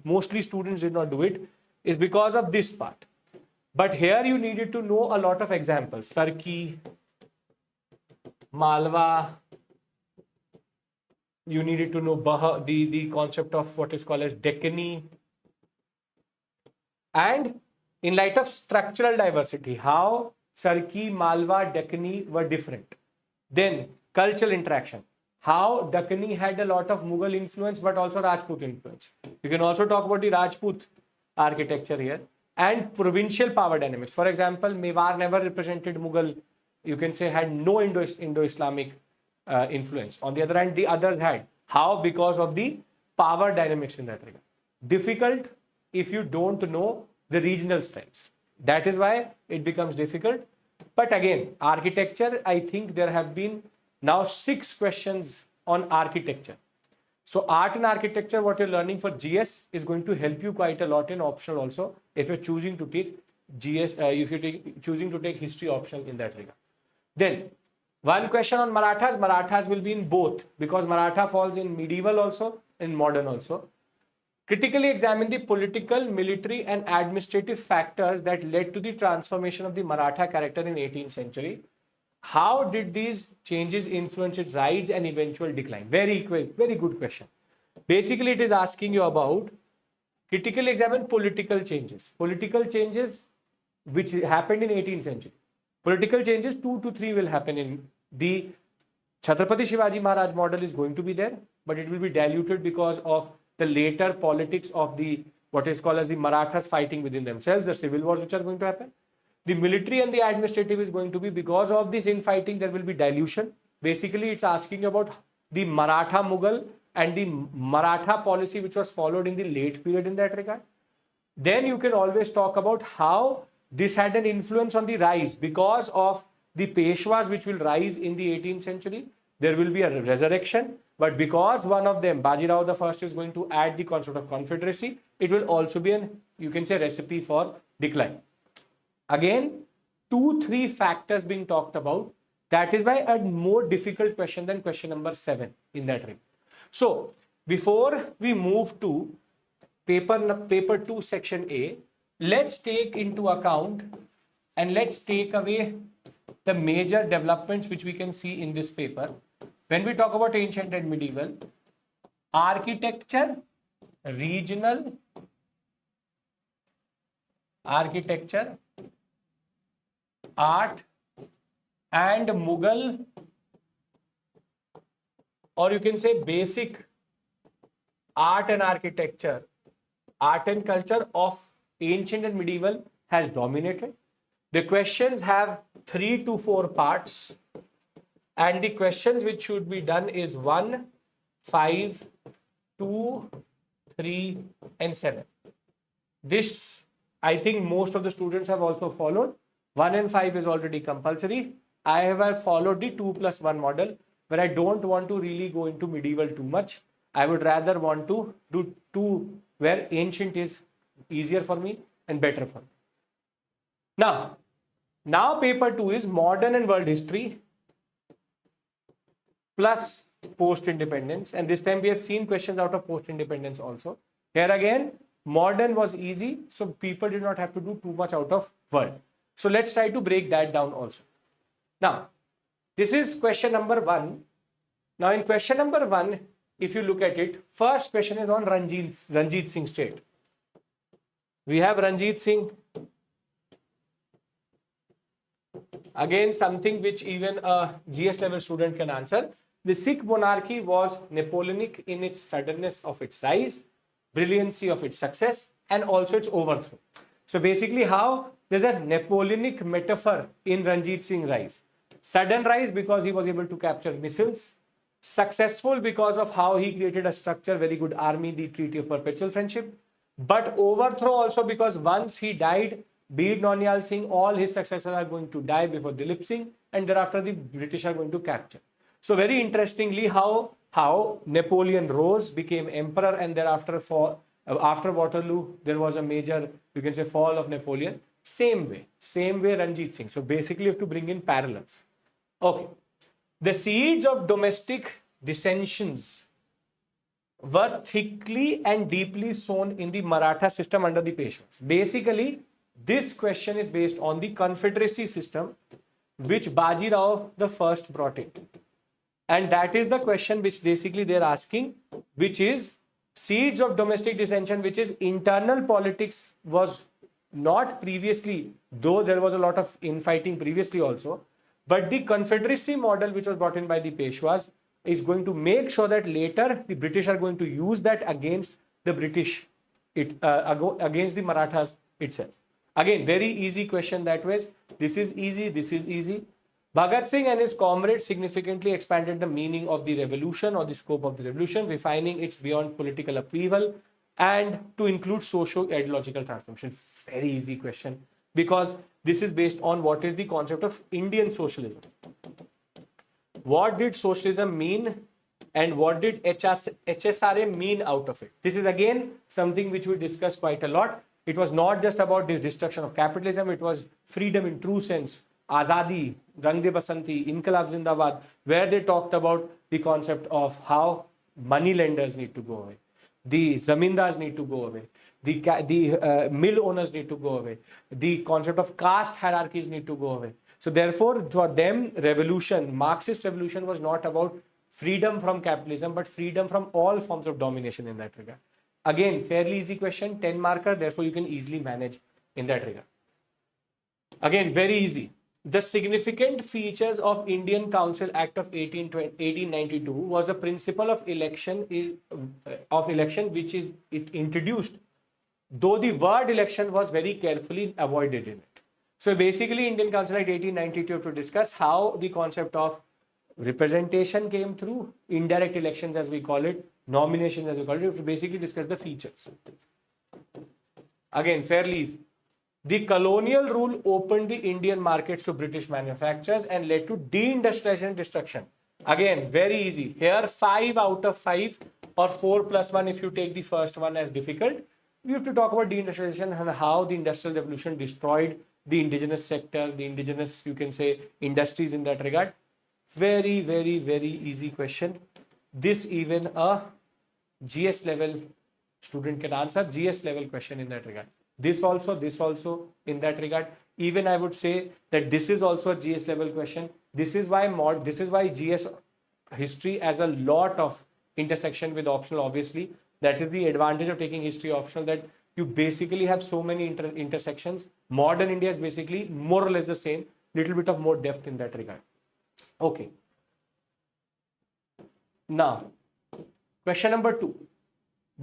mostly students did not do it is because of this part. But here you needed to know a lot of examples. Sarki, Malwa, You needed to know the concept of what is called as Deccani. And in light of structural diversity, how Sarki, Malwa, Deccani were different. Then cultural interaction, how Deccani had a lot of Mughal influence but also Rajput influence. You can also talk about the Rajput architecture here and provincial power dynamics. For example, Mewar never represented Mughal, you can say had no Indo-Islamic influence. On the other hand, the others had. How? Because of the power dynamics in that regard. Difficult if you don't know the regional styles. That is why it becomes difficult. But again, architecture, I think there have been now 6 questions on architecture. So art and architecture, what you're learning for GS is going to help you quite a lot in optional also if you're choosing to take GS, if you're choosing to take history optional in that regard. Then one question on Marathas. Marathas will be in both because Maratha falls in medieval also, in modern also. Critically examine the political, military and administrative factors that led to the transformation of the Maratha character in 18th century. How did these changes influence its rise and eventual decline? Very good question. Basically, it is asking you about critically examine political changes. Political changes which happened in 18th century. Political changes 2 to 3 will happen in the Chhatrapati Shivaji Maharaj model is going to be there, but it will be diluted because of the later politics of the what is called as the Marathas fighting within themselves, the civil wars which are going to happen. The military and the administrative is going to be because of this infighting, there will be dilution. Basically, it's asking about the Maratha Mughal and the Maratha policy which was followed in the late period in that regard. Then you can always talk about how this had an influence on the rise because of the Peshwas which will rise in the 18th century. There will be a resurrection, but because one of them, Bajirao the first, is going to add the concept of confederacy, it will also be an, you can say, recipe for decline. Again, 2-3 factors being talked about. That is why a more difficult question than question number 7 in that ring. So before we move to paper 2 section A, let's take into account and let's take away the major developments which we can see in this paper. When we talk about ancient and medieval, architecture, regional architecture, art and Mughal, or you can say basic art and architecture, art and culture of ancient and medieval has dominated. The questions have 3 to 4 parts, and the questions which should be done is 1, 5, 2, 3 and 7. This I think most of the students have also followed. 1 and 5 is already compulsory. I have followed the 2+1 model where I don't want to really go into medieval too much. I would rather want to do 2 where ancient is easier for me and better for me. Now paper 2 is modern and world history plus post-independence, and this time we have seen questions out of post-independence also. Here again, modern was easy, so people did not have to do too much out of world. So let's try to break that down also. Now, this is question number 1. Now in question number 1, if you look at it, first question is on Ranjit Singh state. We have Ranjit Singh. Again, something which even a GS level student can answer. The Sikh monarchy was Napoleonic in its suddenness of its rise, brilliancy of its success, and also its overthrow. So basically how there's a Napoleonic metaphor in Ranjit Singh rise. Sudden rise because he was able to capture missiles. Successful because of how he created a structure, very good army, the Treaty of Perpetual Friendship. But overthrow also because once he died, be it Nonial Singh, all his successors are going to die before Dilip Singh, and thereafter the British are going to capture. So very interestingly, how Napoleon rose, became emperor, and thereafter after Waterloo, there was a major, you can say, fall of Napoleon. Same way Ranjit Singh. So basically you have to bring in parallels. Okay. The seeds of domestic dissensions were thickly and deeply sown in the Maratha system under the Peshwas. Basically, this question is based on the confederacy system which Bajirao the first brought in. And that is the question which basically they're asking, which is seeds of domestic dissension, which is internal politics was not previously, though there was a lot of infighting previously also, but the confederacy model which was brought in by the Peshwas is going to make sure that later the British are going to use that against the British, against the Marathas itself. Again, very easy question that was. This is easy, this is easy. Bhagat Singh and his comrades significantly expanded the meaning of the revolution or the scope of the revolution, refining its beyond political upheaval and to include socio-ideological transformation. Very easy question, because this is based on what is the concept of Indian socialism. What did socialism mean and what did HSRA mean out of it? This is again something which we discussed quite a lot. It was not just about the destruction of capitalism, it was freedom in true sense, Azadi, Rang De Basanti, Inqilab Zindabad, where they talked about the concept of how money lenders need to go away, the zamindars need to go away, the mill owners need to go away, the concept of caste hierarchies need to go away. So therefore, for them, revolution, Marxist revolution was not about freedom from capitalism, but freedom from all forms of domination in that regard. Again, fairly easy question, 10 marker, therefore you can easily manage in that regard. Again, very easy. The significant features of Indian Council Act of 1892 was the principle of election which is it introduced, though the word election was very carefully avoided in it. So basically, Indian Council Act 1892 to discuss how the concept of representation came through, indirect elections as we call it, nominations as we call it, to basically discuss the features. Again, fairly easy. The colonial rule opened the Indian markets to British manufacturers and led to deindustrialization and destruction. Again, very easy. Here, 5 out of 5 or 4 plus 1 if you take the first one as difficult. We have to talk about deindustrialization and how the industrial revolution destroyed the indigenous sector, the indigenous, you can say, industries in that regard. Very, very, very easy question. This even a GS level student can answer, GS level question in that regard. This also in that regard. Even I would say that this is also a GS level question. This is why GS history has a lot of intersection with optional, obviously. That is the advantage of taking history optional, that you basically have so many intersections. Modern India is basically more or less the same, little bit of more depth in that regard. Okay. Now, question number 2.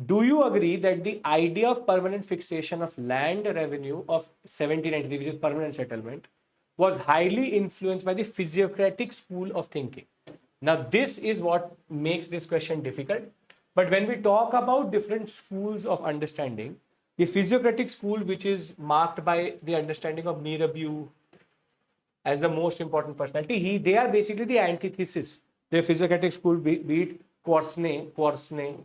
Do you agree that the idea of permanent fixation of land revenue of 1793, which is permanent settlement, was highly influenced by the physiocratic school of thinking? Now, this is what makes this question difficult. But when we talk about different schools of understanding, the physiocratic school, which is marked by the understanding of Mirabeau as the most important personality, they are basically the antithesis. The physiocratic school, be it Quarsney,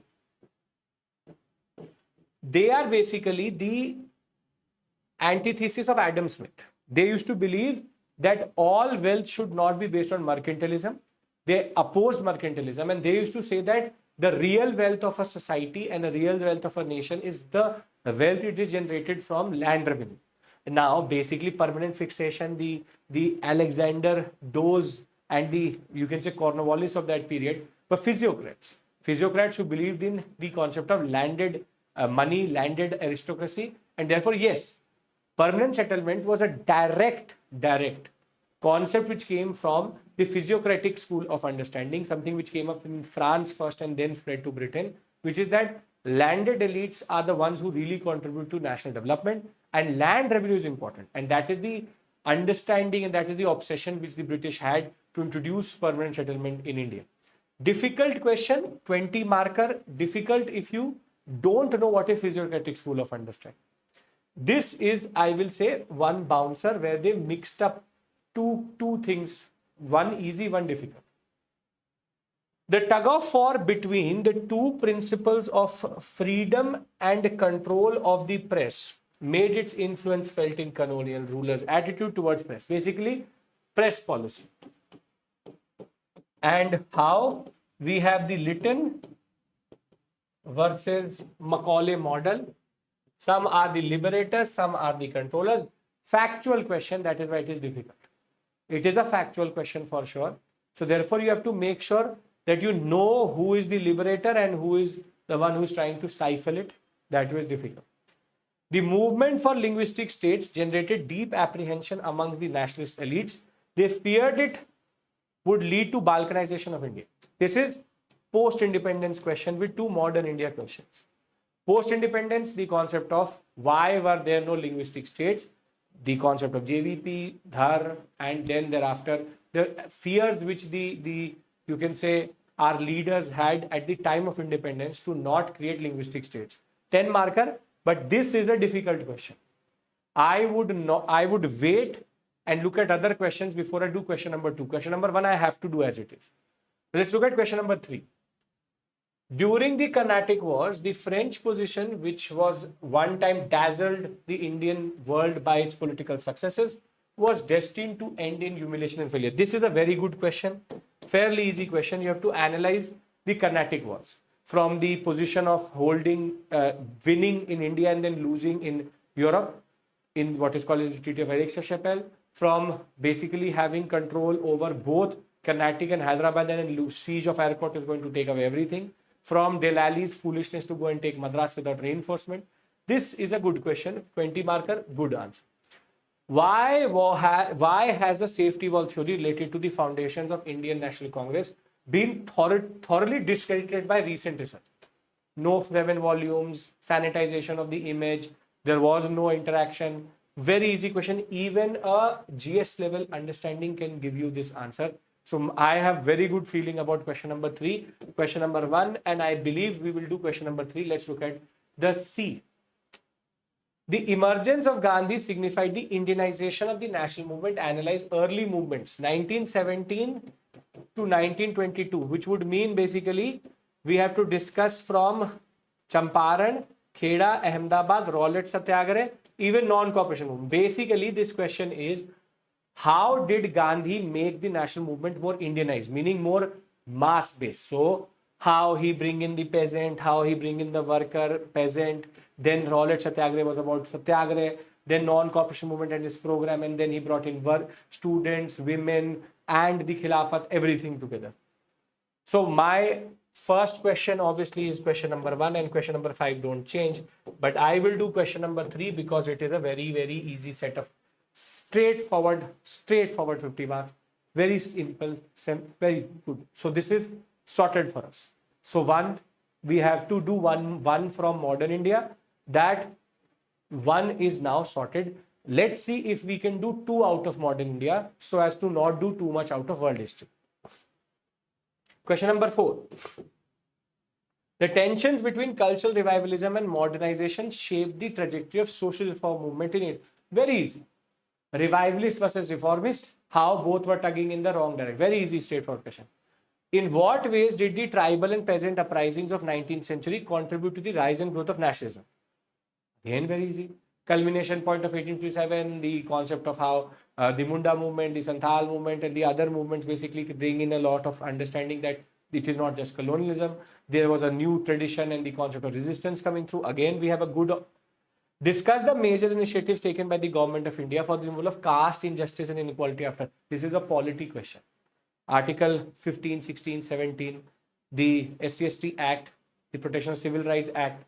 they are basically the antithesis of Adam Smith. They used to believe that all wealth should not be based on mercantilism. They opposed mercantilism, and they used to say that the real wealth of a society and the real wealth of a nation is the wealth it is generated from land revenue. Now, basically, permanent fixation, the Alexander Does and the, you can say, Cornwallis of that period were physiocrats who believed in the concept of landed money, landed aristocracy, and therefore, yes, permanent settlement was a direct concept which came from the physiocratic school of understanding, something which came up in France first and then spread to Britain, which is that landed elites are the ones who really contribute to national development, and land revenue is important. And that is the understanding and that is the obsession which the British had to introduce permanent settlement in India. Difficult question, 20 marker, difficult if you don't know what is physiocratic school of understanding. This is, I will say, one bouncer where they mixed up two things, one easy, one difficult. The tug of war between the two principles of freedom and control of the press made its influence felt in colonial rulers' attitude towards press. Basically, press policy. And how we have the Lytton versus Macaulay model. Some are the liberators, some are the controllers. Factual question, that is why it is difficult. It is a factual question for sure. So therefore, you have to make sure that you know who is the liberator and who is the one who is trying to stifle it. That was difficult. The movement for linguistic states generated deep apprehension amongst the nationalist elites. They feared it would lead to balkanization of India. This is post-independence question with two modern India questions. Post-independence, the concept of why were there no linguistic states, the concept of JVP, Dhar, and then thereafter the fears which the you can say our leaders had at the time of independence to not create linguistic states. 10 marker, but this is a difficult question. I would wait and look at other questions before I do question number 2. Question number 1 I have to do as it is. Let's look at question number 3. During the Carnatic Wars, the French position, which was one time dazzled the Indian world by its political successes, was destined to end in humiliation and failure. This is a very good question, fairly easy question. You have to analyze the Carnatic Wars from the position of holding, winning in India and then losing in Europe in what is called as the Treaty of Aix-la-Chapelle, from basically having control over both Carnatic and Hyderabad, and siege of airport is going to take away everything, from Delali's foolishness to go and take Madras without reinforcement. This is a good question, 20 marker, good answer. Why has the safety valve theory related to the foundations of Indian National Congress been thoroughly discredited by recent research? No 7 volumes, sanitization of the image, there was no interaction. Very easy question. Even a GS level understanding can give you this answer. So I have very good feeling about question number 3, question number 1, and I believe we will do question number 3. Let's look at the C. The emergence of Gandhi signified the Indianization of the national movement. Analyze early movements 1917 to 1922, which would mean basically we have to discuss from Champaran, Kheda, Ahmedabad, Rowlatt Satyagrah, even non-cooperation movement. Basically, this question is, how did Gandhi make the national movement more Indianized, meaning more mass-based? So, how he bring in the peasant, how he bring in the worker, peasant, then Rowlatt Satyagrah was about Satyagrah, then non-cooperation movement and his program, and then he brought in work, students, women, and the Khilafat, everything together. So my first question obviously is question number 1, and question number 5 don't change, but I will do question number 3 because it is a very, very easy set of straightforward 50 marks. Very simple, very good. So this is sorted for us. So we have to do one from modern India. That one is now sorted. Let's see if we can do 2 out of modern India so as to not do too much out of world history. Question number 4. The tensions between cultural revivalism and modernization shaped the trajectory of social reform movement in it. Very easy. Revivalist versus reformist, how both were tugging in the wrong direction. Very easy, straightforward question. In what ways did the tribal and peasant uprisings of 19th century contribute to the rise and growth of nationalism? Again, very easy. Culmination point of 1857, the concept of how the Munda movement, the Santhal movement, and the other movements basically bring in a lot of understanding that it is not just colonialism. There was a new tradition and the concept of resistance coming through. Again, we have a good... Discuss the major initiatives taken by the government of India for the removal of caste injustice and inequality after. This is a polity question. Article 15, 16, 17, the SC/ST Act, the Protection of Civil Rights Act,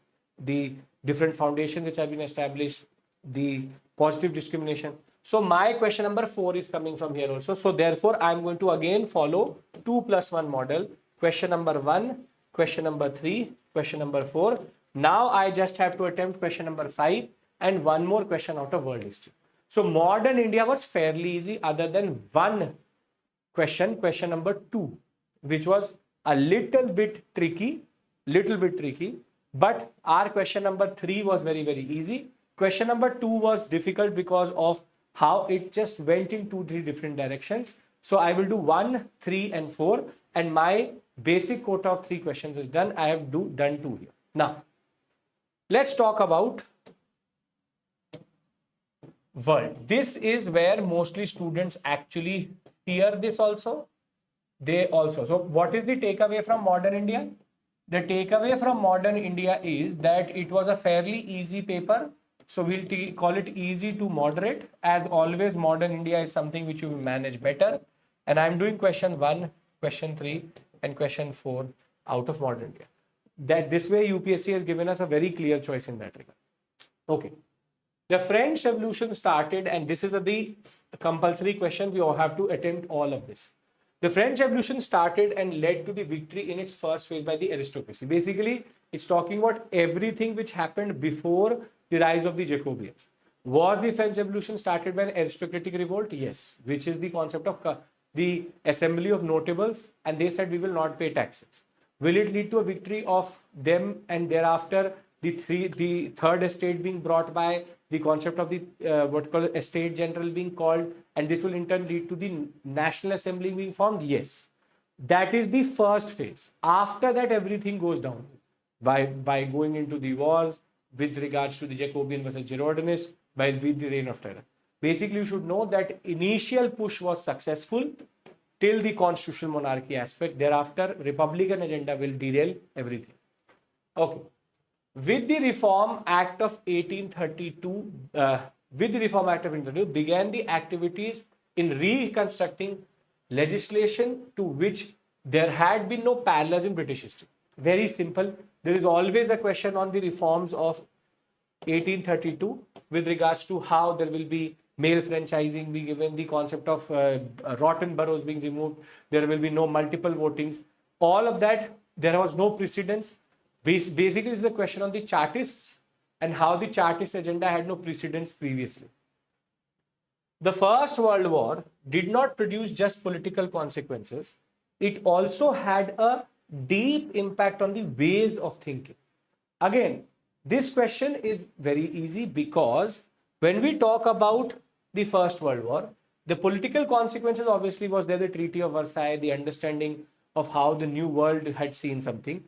the different foundations which have been established, the positive discrimination. So my question number 4 is coming from here also. So therefore, I am going to again follow 2+1 model. Question number 1, question number 3, question number 4. Now I just have to attempt question number 5 and one more question out of world history. So modern India was fairly easy other than one question, question number 2, which was a little bit tricky, but our question number 3 was very, very easy. Question number 2 was difficult because of how it just went in 2-3 different directions. So I will do 1, 3 and 4, and my basic quota of 3 questions is done. I have done 2 here. Now, let's talk about world. This is where mostly students actually fear this also. So what is the takeaway from modern India? The takeaway from modern India is that it was a fairly easy paper. So we'll call it easy to moderate. As always, modern India is something which you will manage better. And I'm doing question 1, question 3, and question 4 out of modern India. That this way UPSC has given us a very clear choice in that regard. Okay. The French Revolution started, and this is the compulsory question. We all have to attempt all of this. The French Revolution started and led to the victory in its first phase by the aristocracy. Basically, it's talking about everything which happened before the rise of the Jacobians. Was the French Revolution started by an aristocratic revolt? Yes, which is the concept of the assembly of notables, and they said we will not pay taxes. Will it lead to a victory of them, and thereafter the third estate being brought by, the concept of the what called estate general being called, and this will in turn lead to the national assembly being formed? Yes, that is the first phase. After that, everything goes down by going into the wars with regards to the Jacobian versus Girondinists, with the reign of terror. Basically, you should know that initial push was successful till the constitutional monarchy aspect. Thereafter, Republican agenda will derail everything. Okay. With the Reform Act of 1832, began the activities in reconstructing legislation to which there had been no parallels in British history. Very simple. There is always a question on the reforms of 1832 with regards to how there will be male franchising being given, the concept of rotten boroughs being removed, there will be no multiple votings. All of that, there was no precedence. Basically, it's the question on the Chartists and how the Chartist agenda had no precedence previously. The First World War did not produce just political consequences. It also had a deep impact on the ways of thinking. Again, this question is very easy because when we talk about the First World War, the political consequences obviously was there, the Treaty of Versailles, the understanding of how the new world had seen something.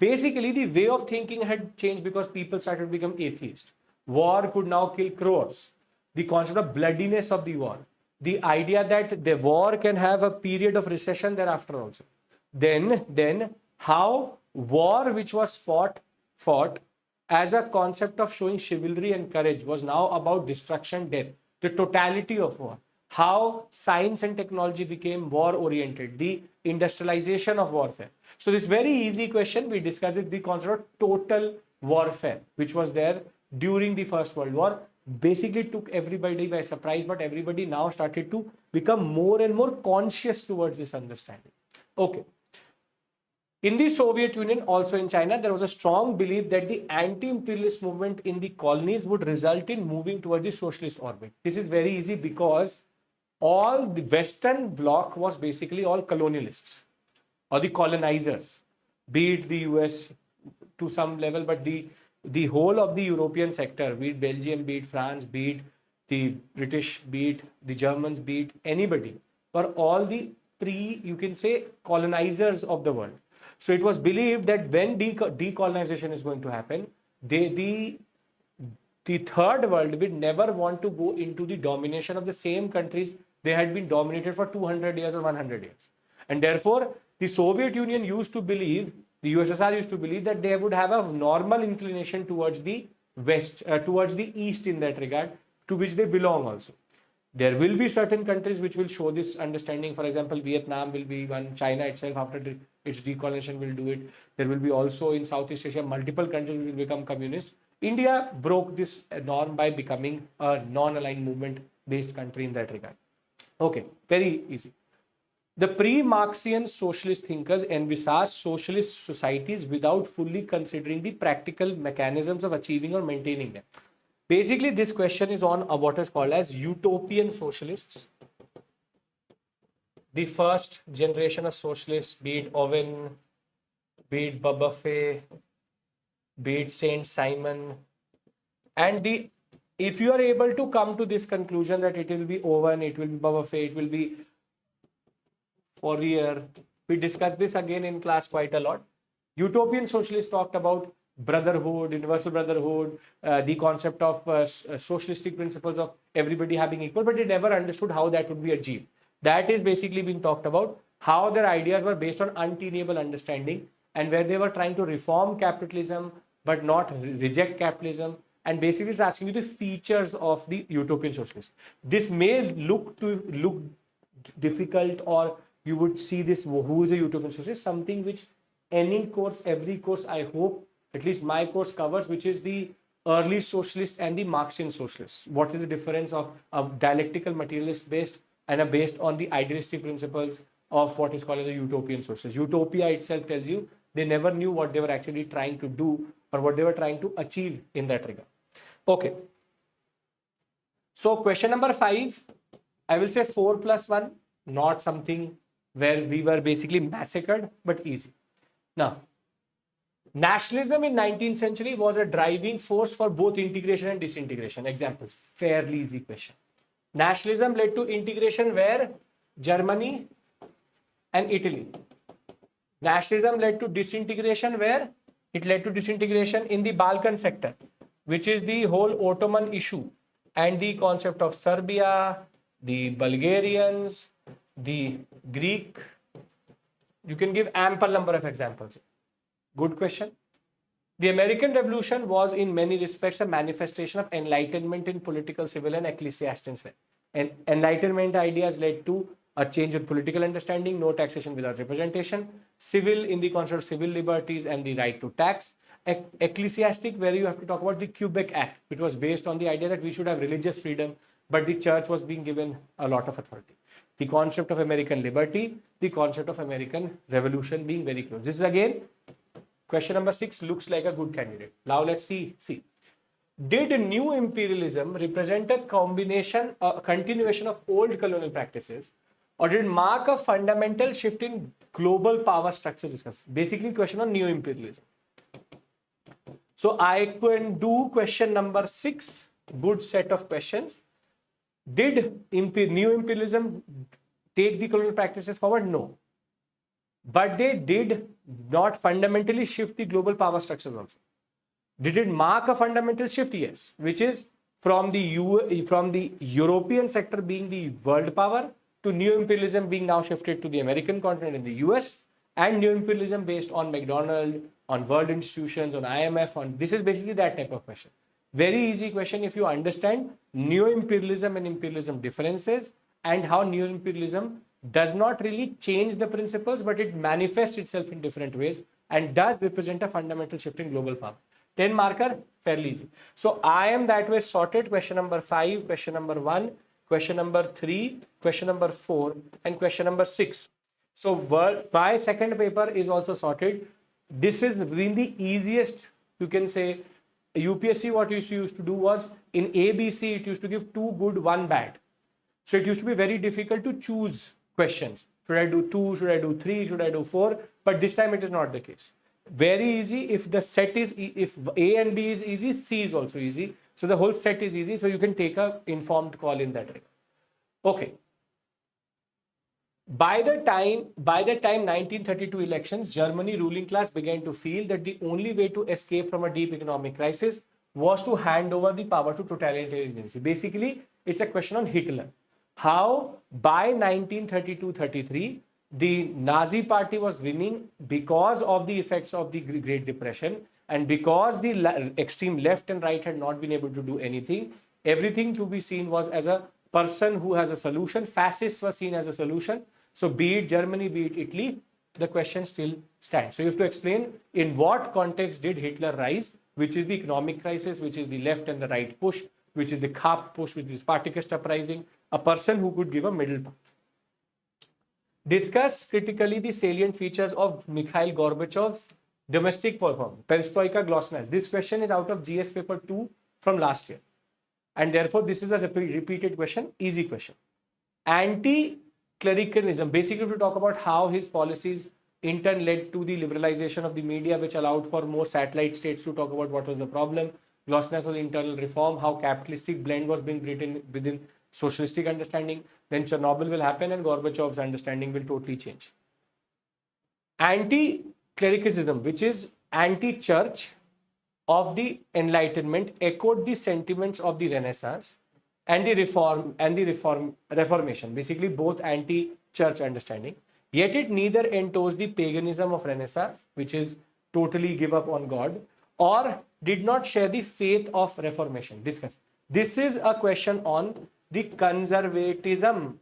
Basically, the way of thinking had changed because people started to become atheist. War could now kill crores. The concept of bloodiness of the war. The idea that the war can have a period of recession thereafter also. Then how war which was fought as a concept of showing chivalry and courage was now about destruction, death, the totality of war. How science and technology became war oriented, the industrialization of warfare. So this very easy question, we discussed it, the concept of total warfare, which was there during the First World War, basically took everybody by surprise, but everybody now started to become more and more conscious towards this understanding. Okay. In the Soviet Union, also in China, there was a strong belief that the anti-imperialist movement in the colonies would result in moving towards the socialist orbit. This is very easy because all the Western bloc was basically all colonialists or the colonizers, be it the US to some level, but the whole of the European sector, be it Belgium, be it France, be it the British, be it the Germans, be it anybody, were all the you can say, colonizers of the world. So it was believed that when decolonization is going to happen, the third world would never want to go into the domination of the same countries they had been dominated for 200 years or 100 years. And therefore, the Soviet Union used to believe, the USSR used to believe that they would have a normal inclination towards the West, towards the East in that regard, to which they belong also. There will be certain countries which will show this understanding. For example, Vietnam will be one. China itself, after its decolonization, will do it. There will be also in Southeast Asia multiple countries which will become communist. India broke this norm by becoming a non-aligned movement-based country in that regard. Okay, very easy. The pre-Marxian socialist thinkers envisaged socialist societies without fully considering the practical mechanisms of achieving or maintaining them. Basically, this question is on what is called as utopian socialists. The first generation of socialists, be it Owen, be it Buffet, be it Saint Simon, and if you are able to come to this conclusion that it will be Owen, it will be Buffet, it will be Fourier, we discussed this again in class quite a lot. Utopian socialists talked about brotherhood, universal brotherhood, the concept of socialistic principles of everybody having equal, but they never understood how that would be achieved. That is basically being talked about, how their ideas were based on untenable understanding and where they were trying to reform capitalism but not reject capitalism. And basically it's asking you the features of the utopian socialist. This may look difficult or you would see this, who is a utopian socialist, something which any course, every course, I hope, at least my course covers, which is the early socialist and the Marxian socialist. What is the difference of a dialectical materialist based and a based on the idealistic principles of what is called as a utopian socialist. Utopia itself tells you they never knew what they were actually trying to do or what they were trying to achieve in that regard. Okay. So question number 5, I will say 4 plus 1, not something where we were basically massacred, but easy. Now, nationalism in 19th century was a driving force for both integration and disintegration. Examples, fairly easy question. Nationalism led to integration where? Germany and Italy. Nationalism led to disintegration where? It led to disintegration in the Balkan sector, which is the whole Ottoman issue and the concept of Serbia, the Bulgarians, the Greek. You can give ample number of examples. Good question. The American Revolution was in many respects a manifestation of enlightenment in political, civil and ecclesiastical sphere. And enlightenment ideas led to a change in political understanding, no taxation without representation, civil in the concept of civil liberties and the right to tax, ecclesiastic where you have to talk about the Quebec Act, which was based on the idea that we should have religious freedom, but the church was being given a lot of authority. The concept of American liberty, the concept of American Revolution being very close. This is again, question number 6 looks like a good candidate. Now let's see. Did new imperialism represent a combination, a continuation of old colonial practices, or did it mark a fundamental shift in global power structures discussed? Basically, question on new imperialism. So I can do question number 6, good set of questions. Did new imperialism take the colonial practices forward? No. But they did not fundamentally shift the global power structures also. Did it mark a fundamental shift? Yes, which is from the European sector being the world power to new imperialism being now shifted to the American continent in the US, and new imperialism based on McDonald, on world institutions, on IMF, on this is basically that type of question. Very easy question if you understand new imperialism and imperialism differences and how new imperialism does not really change the principles, but it manifests itself in different ways and does represent a fundamental shift in global power. 10 marker, fairly easy. So I am that way sorted. Question number 5, question number 1, question number 3, question number 4, and question number 6. So my second paper is also sorted. This is been the easiest, you can say. UPSC, what it used to do was in ABC, it used to give 2 good, 1 bad. So it used to be very difficult to choose questions. Should I do 2? Should I do 3? Should I do 4? But this time it is not the case. Very easy. If the set is, if A and B is easy, C is also easy. So the whole set is easy. So you can take a informed call in that regard. Okay. By the time 1932 elections, Germany ruling class began to feel that the only way to escape from a deep economic crisis was to hand over the power to totalitarian agency. Basically, it's a question on Hitler. How by 1932-33, the Nazi party was winning because of the effects of the Great Depression and because the extreme left and right had not been able to do anything. Everything to be seen was as a person who has a solution. Fascists were seen as a solution. So be it Germany, be it Italy, the question still stands. So you have to explain in what context did Hitler rise, which is the economic crisis, which is the left and the right push, which is the Kapp push, which is Spartacist uprising, a person who could give a middle path. Discuss critically the salient features of Mikhail Gorbachev's domestic performance, perestroika, glasnost. This question is out of GS paper 2 from last year. And therefore, this is a repeated question, easy question. Anti-clericalism, basically to talk about how his policies in turn led to the liberalization of the media, which allowed for more satellite states to talk about what was the problem. Glasnost was internal reform, how capitalistic blend was being written within socialistic understanding. Then Chernobyl will happen and Gorbachev's understanding will totally change. Anti-clericism, which is anti-church of the Enlightenment, echoed the sentiments of the Renaissance and the Reformation, basically both anti-church understanding. Yet it neither endorsed the paganism of Renaissance, which is totally give up on God, or did not share the faith of Reformation. Discuss. This is a question on the conservatism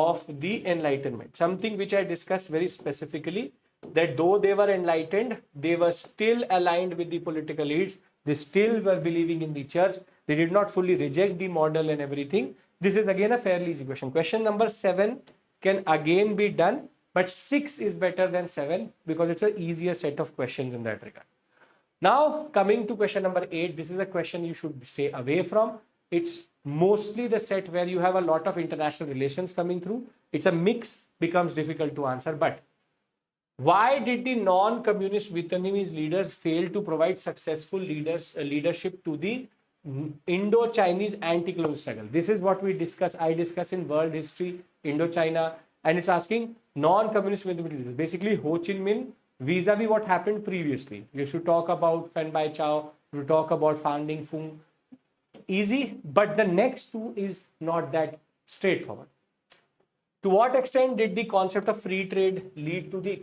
of the enlightenment. Something which I discussed very specifically, that though they were enlightened, they were still aligned with the political elites. They still were believing in the church. They did not fully reject the model and everything. This is again a fairly easy question. Question number 7 can again be done, but 6 is better than 7 because it's an easier set of questions in that regard. Now, coming to question number 8, this is a question you should stay away from. It's mostly the set where you have a lot of international relations coming through. It's a mix, becomes difficult to answer. But why did the non-communist Vietnamese leaders fail to provide successful leadership to the Indo-Chinese anti-colonial struggle? This is what I discuss in world history, Indochina, and it's asking non-communist Vietnamese leaders. Basically, Ho Chi Minh vis-a-vis what happened previously. You should talk about Phan Bai Chao, you talk about Phan Dinh Phung. Easy, but the next two is not that straightforward. To what extent did the concept of free trade lead to the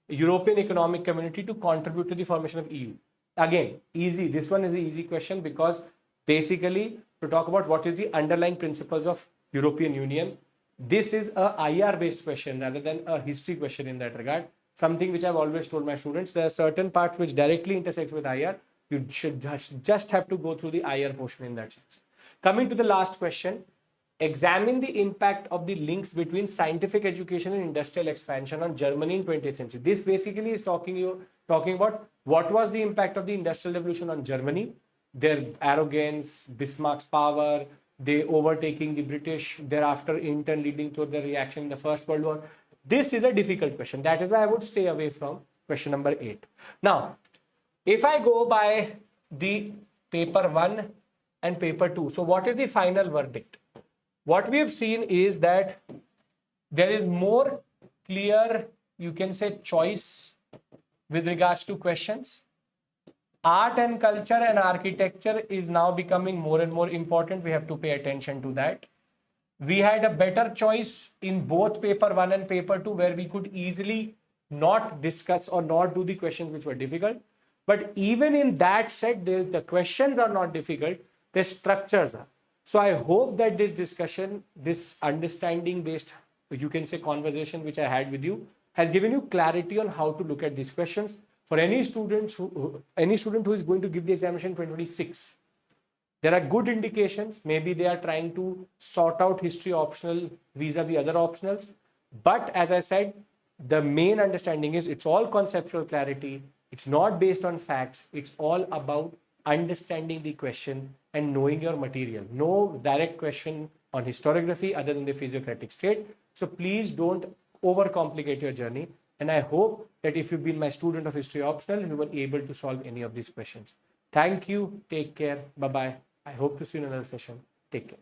European economic community to contribute to the formation of EU? Again, easy. This one is an easy question because basically to talk about what is the underlying principles of European Union, this is a IR based question rather than a history question in that regard. Something which I've always told my students, there are certain parts which directly intersect with IR. You should just have to go through the IR portion in that sense. Coming to the last question, examine the impact of the links between scientific education and industrial expansion on Germany in 20th century. This basically is talking about what was the impact of the industrial revolution on Germany, their arrogance, Bismarck's power, they overtaking the British, thereafter in turn leading to the reaction in the First World War. This is a difficult question. That is why I would stay away from question number 8. Now, if I go by the paper 1 and paper 2, so what is the final verdict? What we have seen is that there is more clear, you can say, choice with regards to questions. Art and culture and architecture is now becoming more and more important. We have to pay attention to that. We had a better choice in both paper 1 and paper 2 where we could easily not discuss or not do the questions which were difficult. But even in that set, the questions are not difficult, the structures are. So I hope that this discussion, this understanding based, you can say, conversation which I had with you has given you clarity on how to look at these questions. For any student who is going to give the examination in 2026, there are good indications. Maybe they are trying to sort out history optional vis-a-vis other optionals. But as I said, the main understanding is it's all conceptual clarity. It's not based on facts. It's all about understanding the question and knowing your material. No direct question on historiography other than the physiocratic state. So please don't overcomplicate your journey. And I hope that if you've been my student of history optional, you were able to solve any of these questions. Thank you. Take care. Bye-bye. I hope to see you in another session. Take care.